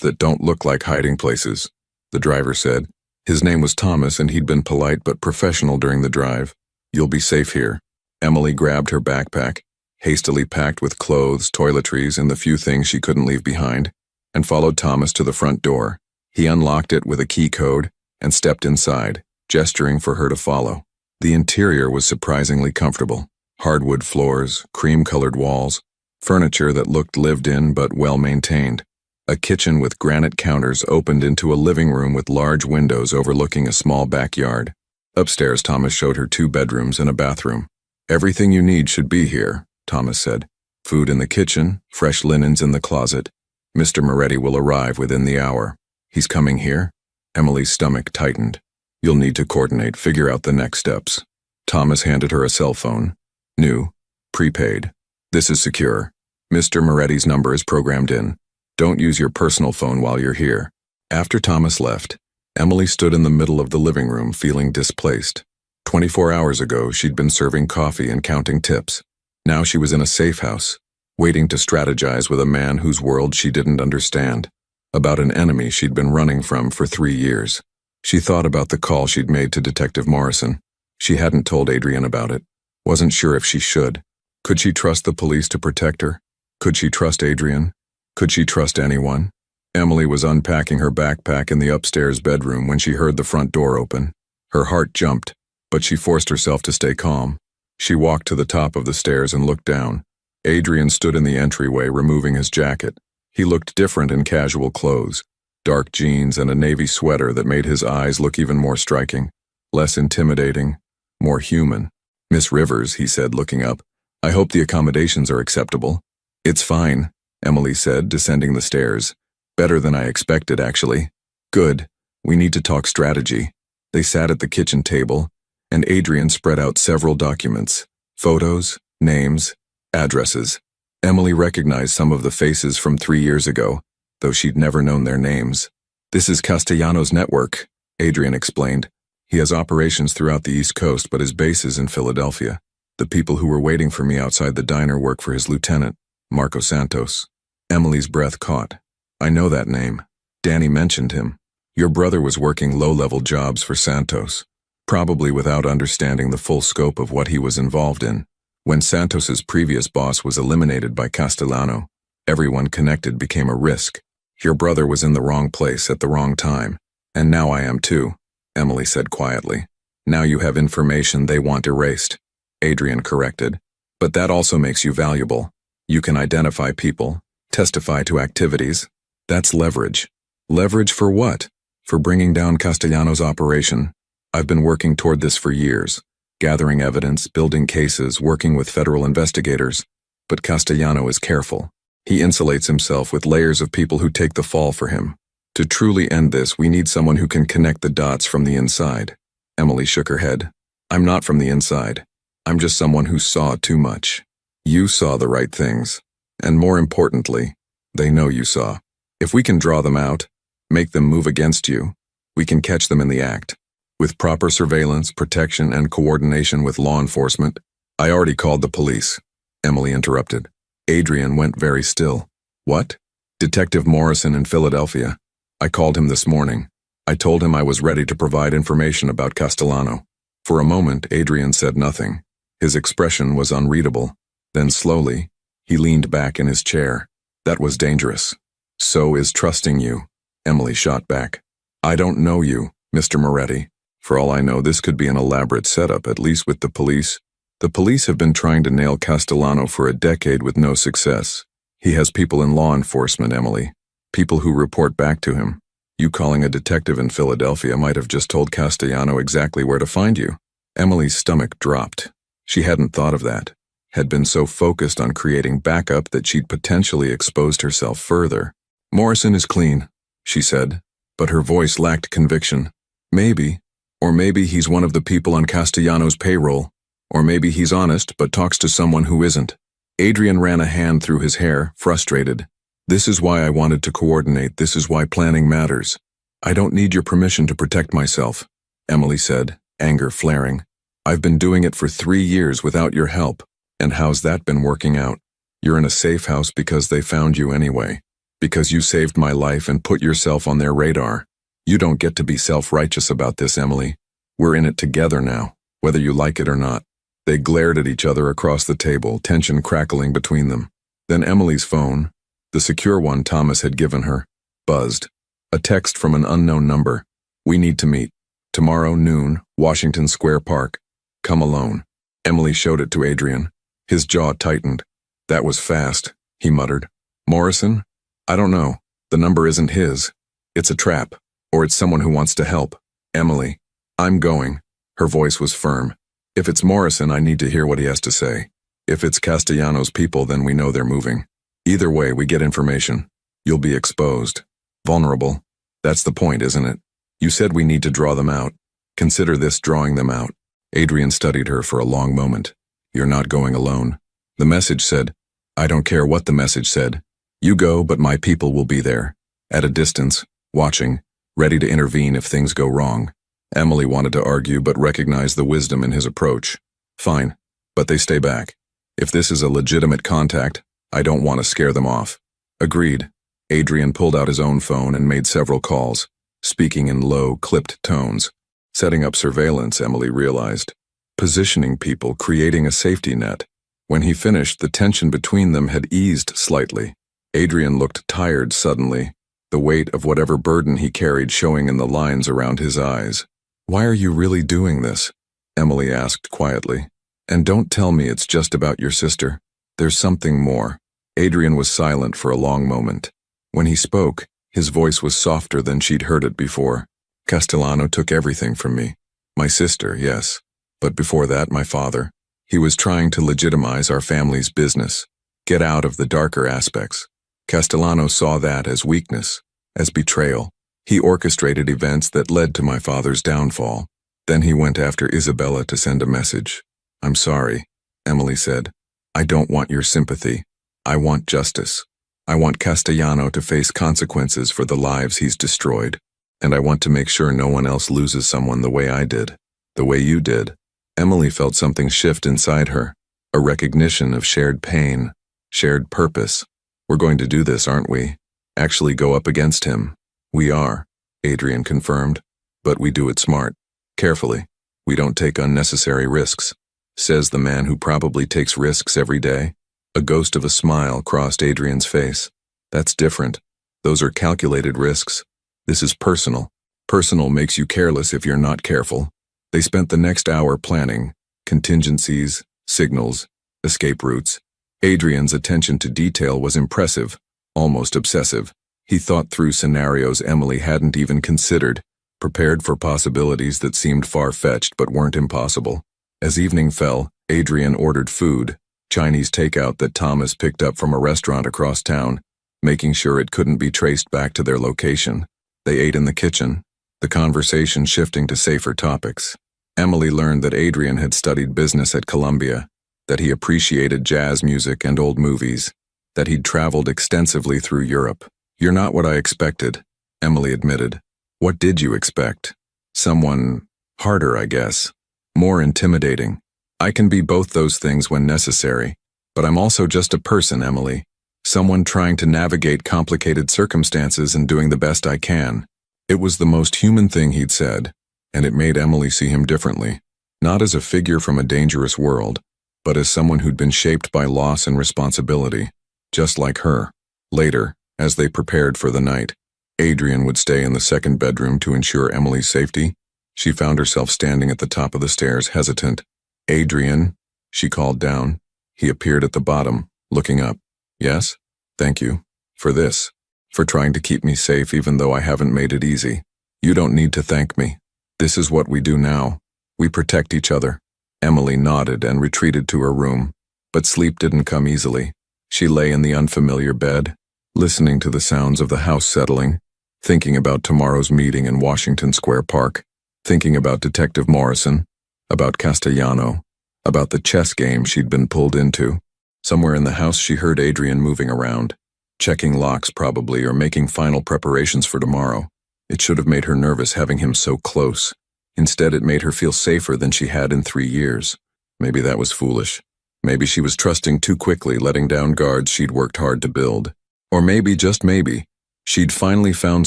that don't look like hiding places," the driver said. His name was Thomas and he'd been polite but professional during the drive. "You'll be safe here." Emily grabbed her backpack, hastily packed with clothes, toiletries, and the few things she couldn't leave behind, and followed Thomas to the front door. He unlocked it with a key code and stepped inside, gesturing for her to follow. The interior was surprisingly comfortable. Hardwood floors, cream-colored walls, furniture that looked lived in but well-maintained. A kitchen with granite counters opened into a living room with large windows overlooking a small backyard. Upstairs, Thomas showed her 2 bedrooms and a bathroom. "Everything you need should be here," Thomas said. "Food in the kitchen, fresh linens in the closet. Mr. Moretti will arrive within the hour." "He's coming here?" Emily's stomach tightened. "You'll need to coordinate, figure out the next steps." Thomas handed her a cell phone. "New, prepaid. This is secure. Mr. Moretti's number is programmed in. Don't use your personal phone while you're here." After Thomas left, Emily stood in the middle of the living room feeling displaced. 24 hours ago, she'd been serving coffee and counting tips. Now she was in a safe house, waiting to strategize with a man whose world she didn't understand, about an enemy she'd been running from for 3 years. She thought about the call she'd made to Detective Morrison. She hadn't told Adrian about it. Wasn't sure if she should. Could she trust the police to protect her? Could she trust Adrian? Could she trust anyone? Emily was unpacking her backpack in the upstairs bedroom when she heard the front door open. Her heart jumped, but she forced herself to stay calm. She walked to the top of the stairs and looked down. Adrian stood in the entryway removing his jacket. He looked different in casual clothes, dark jeans and a navy sweater that made his eyes look even more striking, less intimidating, more human. "Miss Rivers," he said, looking up, "I hope the accommodations are acceptable." "It's fine," Emily said, descending the stairs. "Better than I expected, actually." "Good. We need to talk strategy." They sat at the kitchen table, and Adrian spread out several documents, photos, names, addresses. Emily recognized some of the faces from 3 years ago, though she'd never known their names. "This is Castellano's network," Adrian explained. "He has operations throughout the East Coast, but his base is in Philadelphia. The people who were waiting for me outside the diner work for his lieutenant, Marco Santos." Emily's breath caught. "I know that name. Danny mentioned him. Your brother was working low-level jobs for Santos, probably without understanding the full scope of what he was involved in. When Santos's previous boss was eliminated by Castellano, everyone connected became a risk. Your brother was in the wrong place at the wrong time, and now I am too," Emily said quietly. "Now you have information they want erased," Adrian corrected. "But that also makes you valuable. You can identify people, testify to activities. That's leverage." "Leverage for what?" "For bringing down Castellano's operation. I've been working toward this for years, gathering evidence, building cases, working with federal investigators. But Castellano is careful. He insulates himself with layers of people who take the fall for him. To truly end this, we need someone who can connect the dots from the inside. Emily shook her head. I'm not from the inside. I'm just someone who saw too much. You saw the right things. And more importantly, they know you saw. If we can draw them out, make them move against you, we can catch them in the act. With proper surveillance, protection, and coordination with law enforcement. I already called the police. Emily interrupted. Adrian went very still. What? Detective Morrison in Philadelphia. I called him this morning. I told him I was ready to provide information about Castellano. For a moment, Adrian said nothing. His expression was unreadable. Then slowly, he leaned back in his chair. That was dangerous. So is trusting you, Emily shot back. I don't know you, Mr. Moretti. For all I know, this could be an elaborate setup, at least with the police. The police have been trying to nail Castellano for a decade with no success. He has people in law enforcement, Emily. People who report back to him. You calling a detective in Philadelphia might have just told Castellano exactly where to find you. Emily's stomach dropped. She hadn't thought of that. Had been so focused on creating backup that she'd potentially exposed herself further. Morrison is clean, she said, but her voice lacked conviction. Maybe, or maybe he's one of the people on Castellano's payroll, or maybe he's honest but talks to someone who isn't. Adrian ran a hand through his hair, frustrated. This is why I wanted to coordinate, this is why planning matters. I don't need your permission to protect myself, Emily said, anger flaring. I've been doing it for 3 years without your help. And how's that been working out? You're in a safe house because they found you anyway. Because you saved my life and put yourself on their radar. You don't get to be self-righteous about this, Emily. We're in it together now, whether you like it or not. They glared at each other across the table, tension crackling between them. Then Emily's phone, the secure one Thomas had given her, buzzed. A text from an unknown number. We need to meet. Tomorrow noon, Washington Square Park. Come alone. Emily showed it to Adrian. His jaw tightened. That was fast, he muttered. Morrison? I don't know. The number isn't his. It's a trap. Or it's someone who wants to help. Emily. I'm going. Her voice was firm. If it's Morrison, I need to hear what he has to say. If it's Castellano's people, then we know they're moving. Either way, we get information. You'll be exposed. Vulnerable. That's the point, isn't it? You said we need to draw them out. Consider this drawing them out. Adrian studied her for a long moment. You're not going alone. The message said, I don't care what the message said. You go, but my people will be there. At a distance, watching, ready to intervene if things go wrong. Emily wanted to argue but recognized the wisdom in his approach. Fine, but they stay back. If this is a legitimate contact, I don't want to scare them off. Agreed. Adrian pulled out his own phone and made several calls, speaking in low, clipped tones. Setting up surveillance, Emily realized. Positioning people, creating a safety net. When he finished, the tension between them had eased slightly. Adrian looked tired suddenly, the weight of whatever burden he carried showing in the lines around his eyes. Why are you really doing this? Emily asked quietly. And don't tell me it's just about your sister. There's something more. Adrian was silent for a long moment. When he spoke, his voice was softer than she'd heard it before. Castellano took everything from me. My sister, yes. But before that, my father. He was trying to legitimize our family's business. Get out of the darker aspects. Castellano saw that as weakness, as betrayal. He orchestrated events that led to my father's downfall. Then he went after Isabella to send a message. I'm sorry, Emily said. I don't want your sympathy. I want justice. I want Castellano to face consequences for the lives he's destroyed. And I want to make sure no one else loses someone the way I did, the way you did. Emily felt something shift inside her, a recognition of shared pain, shared purpose. We're going to do this, aren't we? Actually go up against him. We are, Adrian confirmed, but we do it smart, carefully. We don't take unnecessary risks, says the man who probably takes risks every day. A ghost of a smile crossed Adrian's face. That's different. Those are calculated risks. This is personal. Personal makes you careless if you're not careful. They spent the next hour planning, contingencies, signals, escape routes. Adrian's attention to detail was impressive, almost obsessive. He thought through scenarios Emily hadn't even considered, prepared for possibilities that seemed far-fetched but weren't impossible. As evening fell, Adrian ordered food, Chinese takeout that Thomas picked up from a restaurant across town, making sure it couldn't be traced back to their location. They ate in the kitchen, the conversation shifting to safer topics. Emily learned that Adrian had studied business at Columbia, that he appreciated jazz music and old movies, that he'd traveled extensively through Europe. "You're not what I expected," Emily admitted. "What did you expect? Someone harder, I guess. More intimidating. I can be both those things when necessary, but I'm also just a person, Emily. Someone trying to navigate complicated circumstances and doing the best I can." It was the most human thing he'd said, and it made Emily see him differently, not as a figure from a dangerous world, but as someone who'd been shaped by loss and responsibility, just like her. Later, as they prepared for the night, Adrian would stay in the second bedroom to ensure Emily's safety. She found herself standing at the top of the stairs, hesitant. "Adrian," she called down. He appeared at the bottom, looking up. "Yes? Thank you. For this. For trying to keep me safe even though I haven't made it easy. You don't need to thank me. This is what we do now. We protect each other." Emily nodded and retreated to her room, but sleep didn't come easily. She lay in the unfamiliar bed, listening to the sounds of the house settling, thinking about tomorrow's meeting in Washington Square Park, thinking about Detective Morrison, about Castellano, about the chess game she'd been pulled into. Somewhere in the house she heard Adrian moving around, checking locks probably or making final preparations for tomorrow. It should have made her nervous having him so close. Instead, it made her feel safer than she had in 3 years. Maybe that was foolish. Maybe she was trusting too quickly, letting down guards she'd worked hard to build. Or maybe, just maybe, she'd finally found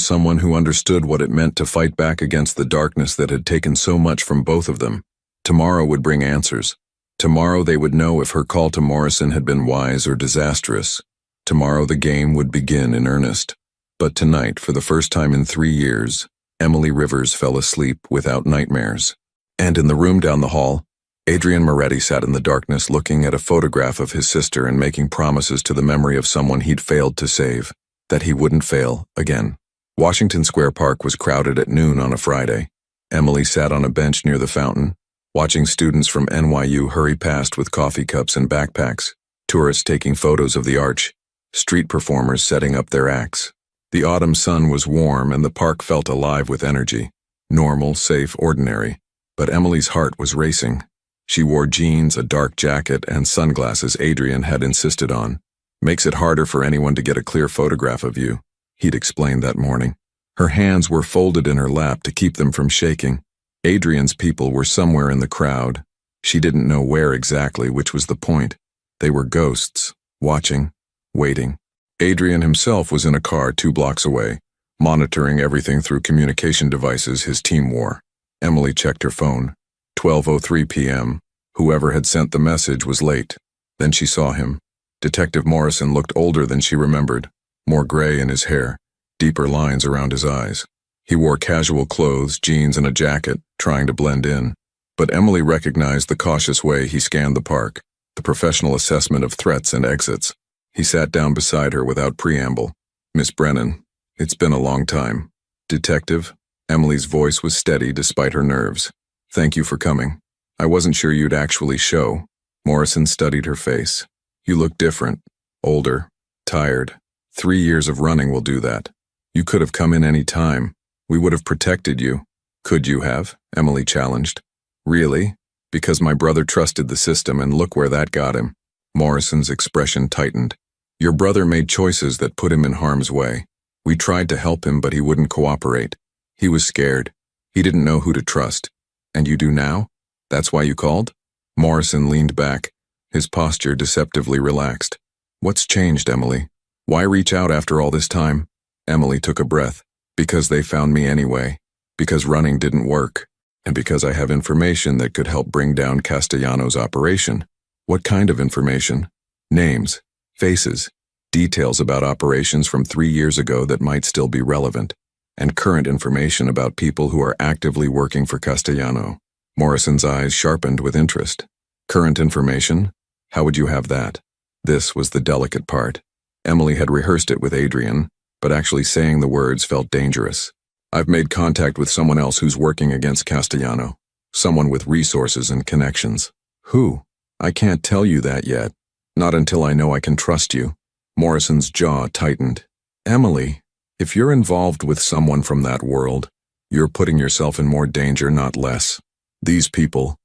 someone who understood what it meant to fight back against the darkness that had taken so much from both of them. Tomorrow would bring answers. Tomorrow they would know if her call to Morrison had been wise or disastrous. Tomorrow the game would begin in earnest. But tonight, for the first time in 3 years, Emily Rivers fell asleep without nightmares. And in the room down the hall, Adrian Moretti sat in the darkness looking at a photograph of his sister and making promises to the memory of someone he'd failed to save, that he wouldn't fail again. Washington Square Park was crowded at noon on a Friday. Emily sat on a bench near the fountain, watching students from NYU hurry past with coffee cups and backpacks, tourists taking photos of the arch, street performers setting up their acts. The autumn sun was warm and the park felt alive with energy. Normal, safe, ordinary. But Emily's heart was racing. She wore jeans, a dark jacket, and sunglasses Adrian had insisted on. "Makes it harder for anyone to get a clear photograph of you," he'd explained that morning. Her hands were folded in her lap to keep them from shaking. Adrian's people were somewhere in the crowd. She didn't know where exactly, which was the point. They were ghosts, watching, waiting. Adrian himself was in a car 2 blocks away, monitoring everything through communication devices his team wore. Emily checked her phone. 12:03 p.m. Whoever had sent the message was late. Then she saw him. Detective Morrison looked older than she remembered, more gray in his hair, deeper lines around his eyes. He wore casual clothes, jeans and a jacket, trying to blend in. But Emily recognized the cautious way he scanned the park, the professional assessment of threats and exits. He sat down beside her without preamble. "Miss Brennan, it's been a long time." "Detective?" Emily's voice was steady despite her nerves. "Thank you for coming. I wasn't sure you'd actually show." Morrison studied her face. "You look different. Older. Tired. 3 years of running will do that. You could have come in any time. We would have protected you." "Could you have?" Emily challenged. "Really? Because my brother trusted the system and look where that got him." Morrison's expression tightened. "Your brother made choices that put him in harm's way. We tried to help him, but he wouldn't cooperate. He was scared. He didn't know who to trust. And you do now? That's why you called?" Morrison leaned back, his posture deceptively relaxed. "What's changed, Emily? Why reach out after all this time?" Emily took a breath. "Because they found me anyway. Because running didn't work. And because I have information that could help bring down Castellano's operation." "What kind of information?" "Names, faces, details about operations from 3 years ago that might still be relevant, and current information about people who are actively working for Castellano." Morrison's eyes sharpened with interest. "Current information? How would you have that?" This was the delicate part. Emily had rehearsed it with Adrian, but actually saying the words felt dangerous. "I've made contact with someone else who's working against Castellano. Someone with resources and connections." "Who?" "I can't tell you that yet. Not until I know I can trust you." Morrison's jaw tightened. "Emily, If you're involved with someone from that world, you're putting yourself in more danger, not less. These people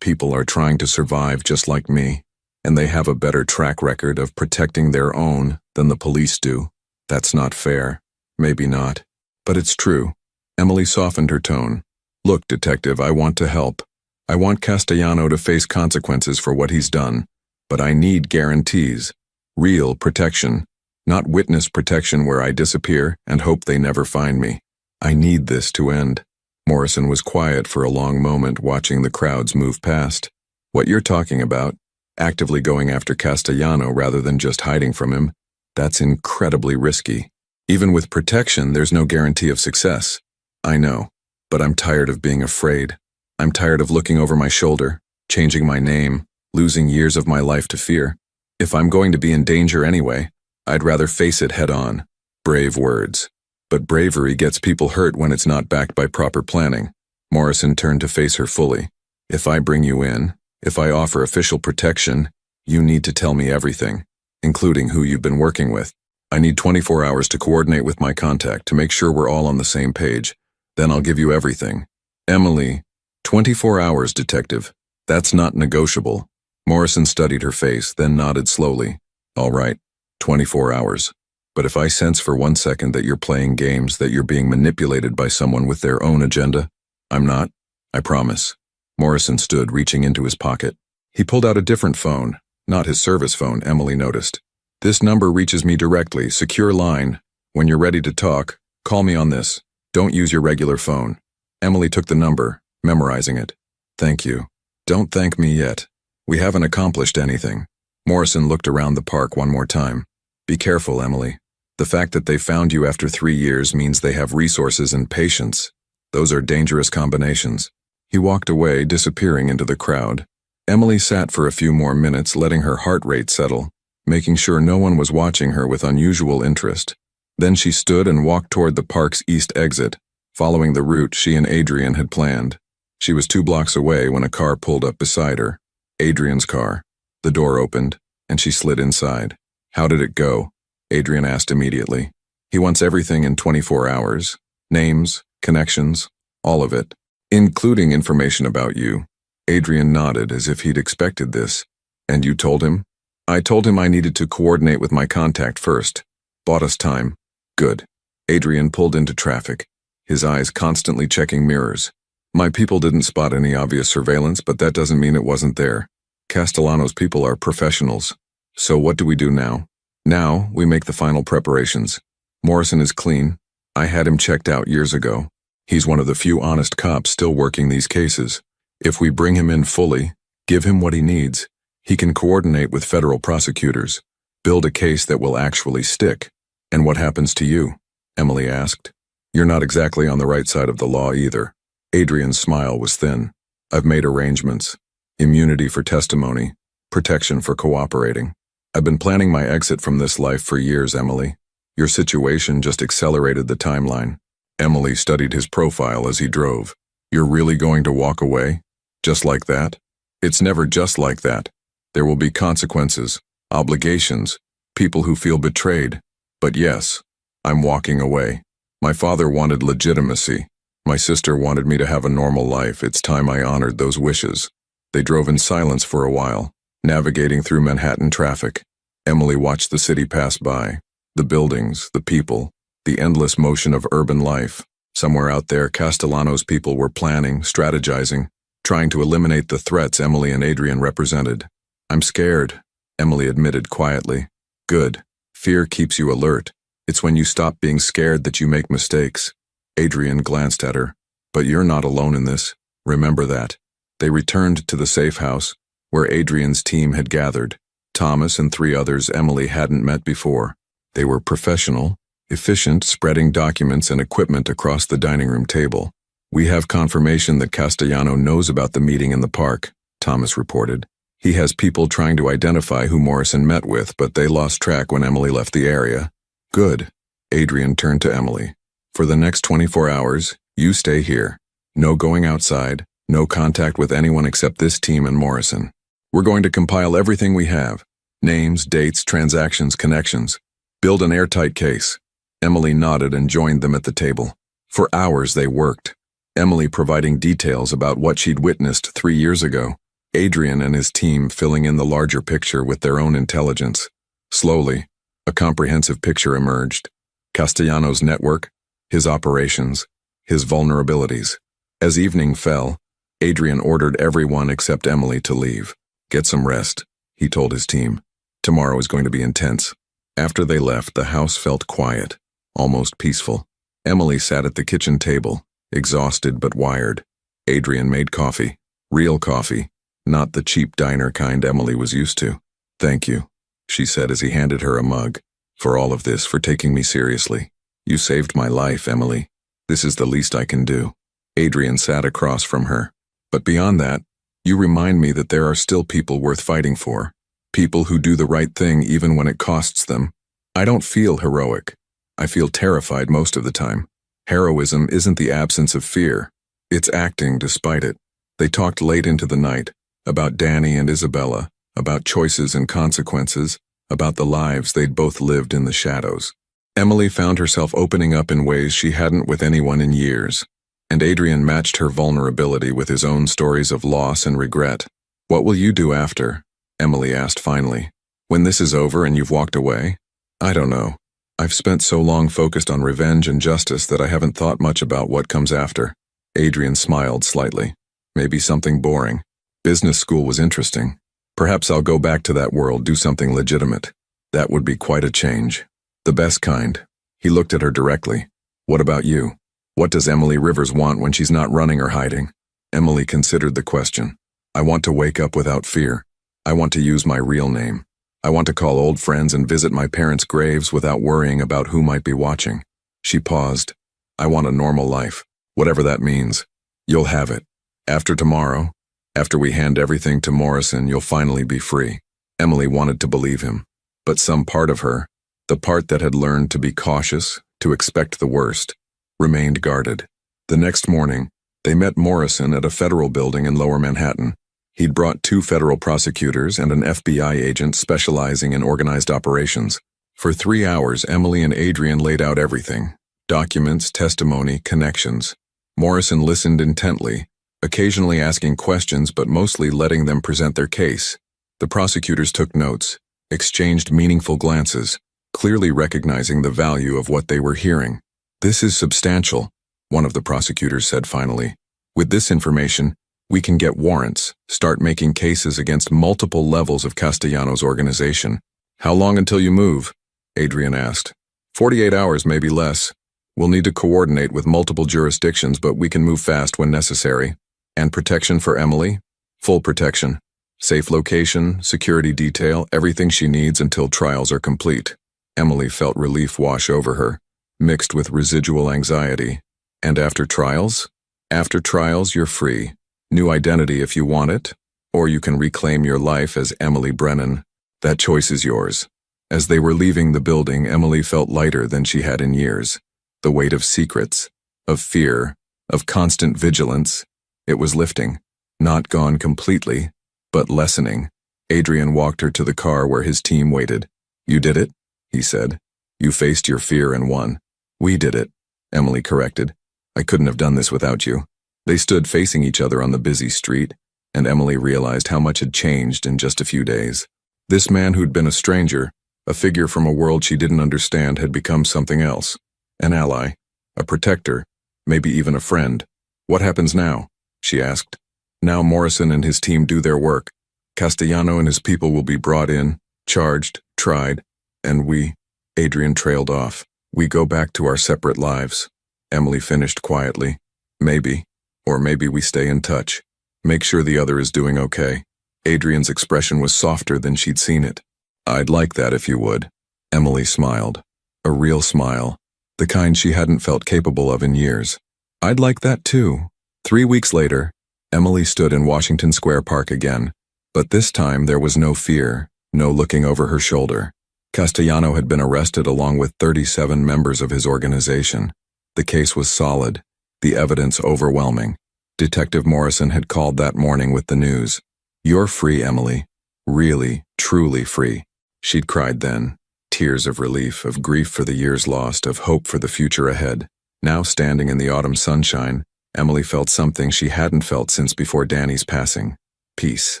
are trying to survive just like me, and they have a better track record of protecting their own than the police do. That's not fair. Maybe not. But it's true. Emily softened her tone. Look, detective, I want to help. I want Castellano to face consequences for what he's done. But I need guarantees. Real protection. Not witness protection where I disappear and hope they never find me. I need this to end. Morrison was quiet for a long moment, watching the crowds move past. What you're talking about, actively going after Castellano rather than just hiding from him, that's incredibly risky. Even with protection, there's no guarantee of success. I know, but I'm tired of being afraid. I'm tired of looking over my shoulder, changing my name, losing years of my life to fear. If I'm going to be in danger anyway, I'd rather face it head on. Brave words. But bravery gets people hurt when it's not backed by proper planning. Morrison turned to face her fully. If I bring you in, if I offer official protection, you need to tell me everything, including who you've been working with. I need 24 hours to coordinate with my contact to make sure we're all on the same page. Then I'll give you everything. Emily, 24 hours, detective. That's not negotiable. Morrison studied her face, then nodded slowly. All right, 24 hours. But if I sense for 1 second that you're playing games, that you're being manipulated by someone with their own agenda, I'm not. I promise. Morrison stood, reaching into his pocket. He pulled out a different phone, not his service phone, Emily noticed. This number reaches me directly, secure line. When you're ready to talk, call me on this. Don't use your regular phone. Emily took the number, memorizing it. Thank you. Don't thank me yet. We haven't accomplished anything. Morrison looked around the park one more time. Be careful, Emily. The fact that they found you after 3 years means they have resources and patience. Those are dangerous combinations. He walked away, disappearing into the crowd. Emily sat for a few more minutes, letting her heart rate settle, making sure no one was watching her with unusual interest. Then she stood and walked toward the park's east exit, following the route she and Adrian had planned. She was 2 blocks away when a car pulled up beside her. Adrian's car. The door opened, and she slid inside. How did it go? Adrian asked immediately. He wants everything in 24 hours. Names, connections, all of it, including information about you. Adrian nodded as if he'd expected this. And you told him? I told him I needed to coordinate with my contact first. Bought us time. Good. Adrian pulled into traffic, his eyes constantly checking mirrors. My people didn't spot any obvious surveillance, but that doesn't mean it wasn't there. Castellano's people are professionals. So what do we do now? Now, we make the final preparations. Morrison is clean. I had him checked out years ago. He's one of the few honest cops still working these cases. If we bring him in fully, give him what he needs, he can coordinate with federal prosecutors, build a case that will actually stick. And what happens to you? Emily asked. You're not exactly on the right side of the law either. Adrian's smile was thin. I've made arrangements. Immunity for testimony, protection for cooperating. I've been planning my exit from this life for years, Emily. Your situation just accelerated the timeline. Emily studied his profile as he drove. You're really going to walk away? Just like that? It's never just like that. There will be consequences, obligations, people who feel betrayed. But yes, I'm walking away. My father wanted legitimacy. My sister wanted me to have a normal life. It's time I honored those wishes. They drove in silence for a while, navigating through Manhattan traffic. Emily watched the city pass by. The buildings, the people, the endless motion of urban life. Somewhere out there, Castellano's people were planning, strategizing, trying to eliminate the threats Emily and Adrian represented. I'm scared, Emily admitted quietly. Good. Fear keeps you alert. It's when you stop being scared that you make mistakes. Adrian glanced at her. But you're not alone in this. Remember that. They returned to the safe house, where Adrian's team had gathered. Thomas and 3 others Emily hadn't met before. They were professional, efficient, spreading documents and equipment across the dining room table. We have confirmation that Castellano knows about the meeting in the park, Thomas reported. He has people trying to identify who Morrison met with, but they lost track when Emily left the area. Good. Adrian turned to Emily. For the next 24 hours, you stay here. No going outside, no contact with anyone except this team and Morrison. We're going to compile everything we have. Names, dates, transactions, connections. Build an airtight case. Emily nodded and joined them at the table. For hours they worked, Emily providing details about what she'd witnessed 3 years ago, Adrian and his team filling in the larger picture with their own intelligence. Slowly, a comprehensive picture emerged. Castellanos' network, his operations, his vulnerabilities. As evening fell, Adrian ordered everyone except Emily to leave. "Get some rest," he told his team. "Tomorrow is going to be intense." After they left, the house felt quiet, almost peaceful. Emily sat at the kitchen table, exhausted but wired. Adrian made coffee. Real coffee, not the cheap diner kind Emily was used to. "Thank you," she said as he handed her a mug. "For all of this, for taking me seriously. You saved my life, Emily. This is the least I can do." Adrian sat across from her. "But beyond that, you remind me that there are still people worth fighting for. People who do the right thing even when it costs them. I don't feel heroic. I feel terrified most of the time. Heroism isn't the absence of fear. It's acting despite it." They talked late into the night, about Danny and Isabella, about choices and consequences, about the lives they'd both lived in the shadows. Emily found herself opening up in ways she hadn't with anyone in years, and Adrian matched her vulnerability with his own stories of loss and regret. "What will you do after?" Emily asked finally. "When this is over and you've walked away?" "I don't know. I've spent so long focused on revenge and justice that I haven't thought much about what comes after." Adrian smiled slightly. "Maybe something boring. Business school was interesting. Perhaps I'll go back to that world, do something legitimate. That would be quite a change. The best kind." He looked at her directly. "What about you? What does Emily Rivers want when she's not running or hiding?" Emily considered the question. "I want to wake up without fear. I want to use my real name. I want to call old friends and visit my parents' graves without worrying about who might be watching." She paused. "I want a normal life, whatever that means. You'll have it. After tomorrow, after we hand everything to Morrison, you'll finally be free." Emily wanted to believe him, but some part of her, the part that had learned to be cautious, to expect the worst, remained guarded. The next morning, they met Morrison at a federal building in Lower Manhattan. He'd brought 2 federal prosecutors and an FBI agent specializing in organized operations. For 3 hours, Emily and Adrian laid out everything: documents, testimony, connections. Morrison listened intently, occasionally asking questions but mostly letting them present their case. The prosecutors took notes, exchanged meaningful glances, clearly recognizing the value of what they were hearing. "This is substantial," one of the prosecutors said finally. "With this information, we can get warrants, start making cases against multiple levels of Castellanos' organization." "How long until you move?" Adrian asked. 48 hours, maybe less. We'll need to coordinate with multiple jurisdictions, but we can move fast when necessary." "And protection for Emily?" "Full protection. Safe location, security detail, everything she needs until trials are complete." Emily felt relief wash over her, mixed with residual anxiety. "And after trials?" "After trials, you're free. New identity if you want it, or you can reclaim your life as Emily Brennan. That choice is yours." As they were leaving the building, Emily felt lighter than she had in years. The weight of secrets, of fear, of constant vigilance, it was lifting. Not gone completely, but lessening. Adrian walked her to the car where his team waited. "You did it," he said. "You faced your fear and won." "We did it," Emily corrected. "I couldn't have done this without you." They stood facing each other on the busy street, and Emily realized how much had changed in just a few days. This man who'd been a stranger, a figure from a world she didn't understand, had become something else. An ally, a protector, maybe even a friend. "What happens now?" she asked. "Now Morrison and his team do their work. Castellano and his people will be brought in, charged, tried, and we," Adrian trailed off, "we go back to our separate lives." Emily finished quietly. "Maybe. Or maybe we stay in touch. Make sure the other is doing okay." Adrian's expression was softer than she'd seen it. "I'd like that if you would." Emily smiled. A real smile. The kind she hadn't felt capable of in years. "I'd like that too." 3 weeks later, Emily stood in Washington Square Park again. But this time there was no fear, no looking over her shoulder. Castellano had been arrested along with 37 members of his organization. The case was solid, the evidence overwhelming. Detective Morrison had called that morning with the news. "You're free, Emily. Really, truly free." She'd cried then, tears of relief, of grief for the years lost, of hope for the future ahead. Now standing in the autumn sunshine, Emily felt something she hadn't felt since before Danny's passing. Peace.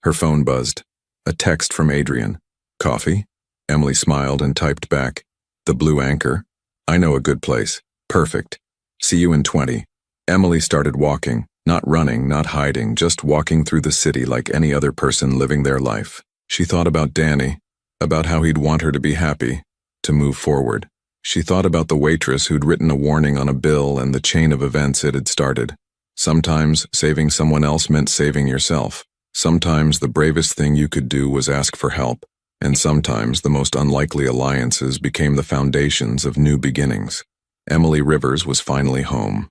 Her phone buzzed. A text from Adrian. Coffee? Emily smiled and typed back. The Blue Anchor. I know a good place. Perfect. See you in 20. Emily started walking, not running, not hiding, just walking through the city like any other person living their life. She thought about Danny, about how he'd want her to be happy, to move forward. She thought about the waitress who'd written a warning on a bill and the chain of events it had started. Sometimes saving someone else meant saving yourself. Sometimes the bravest thing you could do was ask for help, and sometimes the most unlikely alliances became the foundations of new beginnings. Emily Rivers was finally home.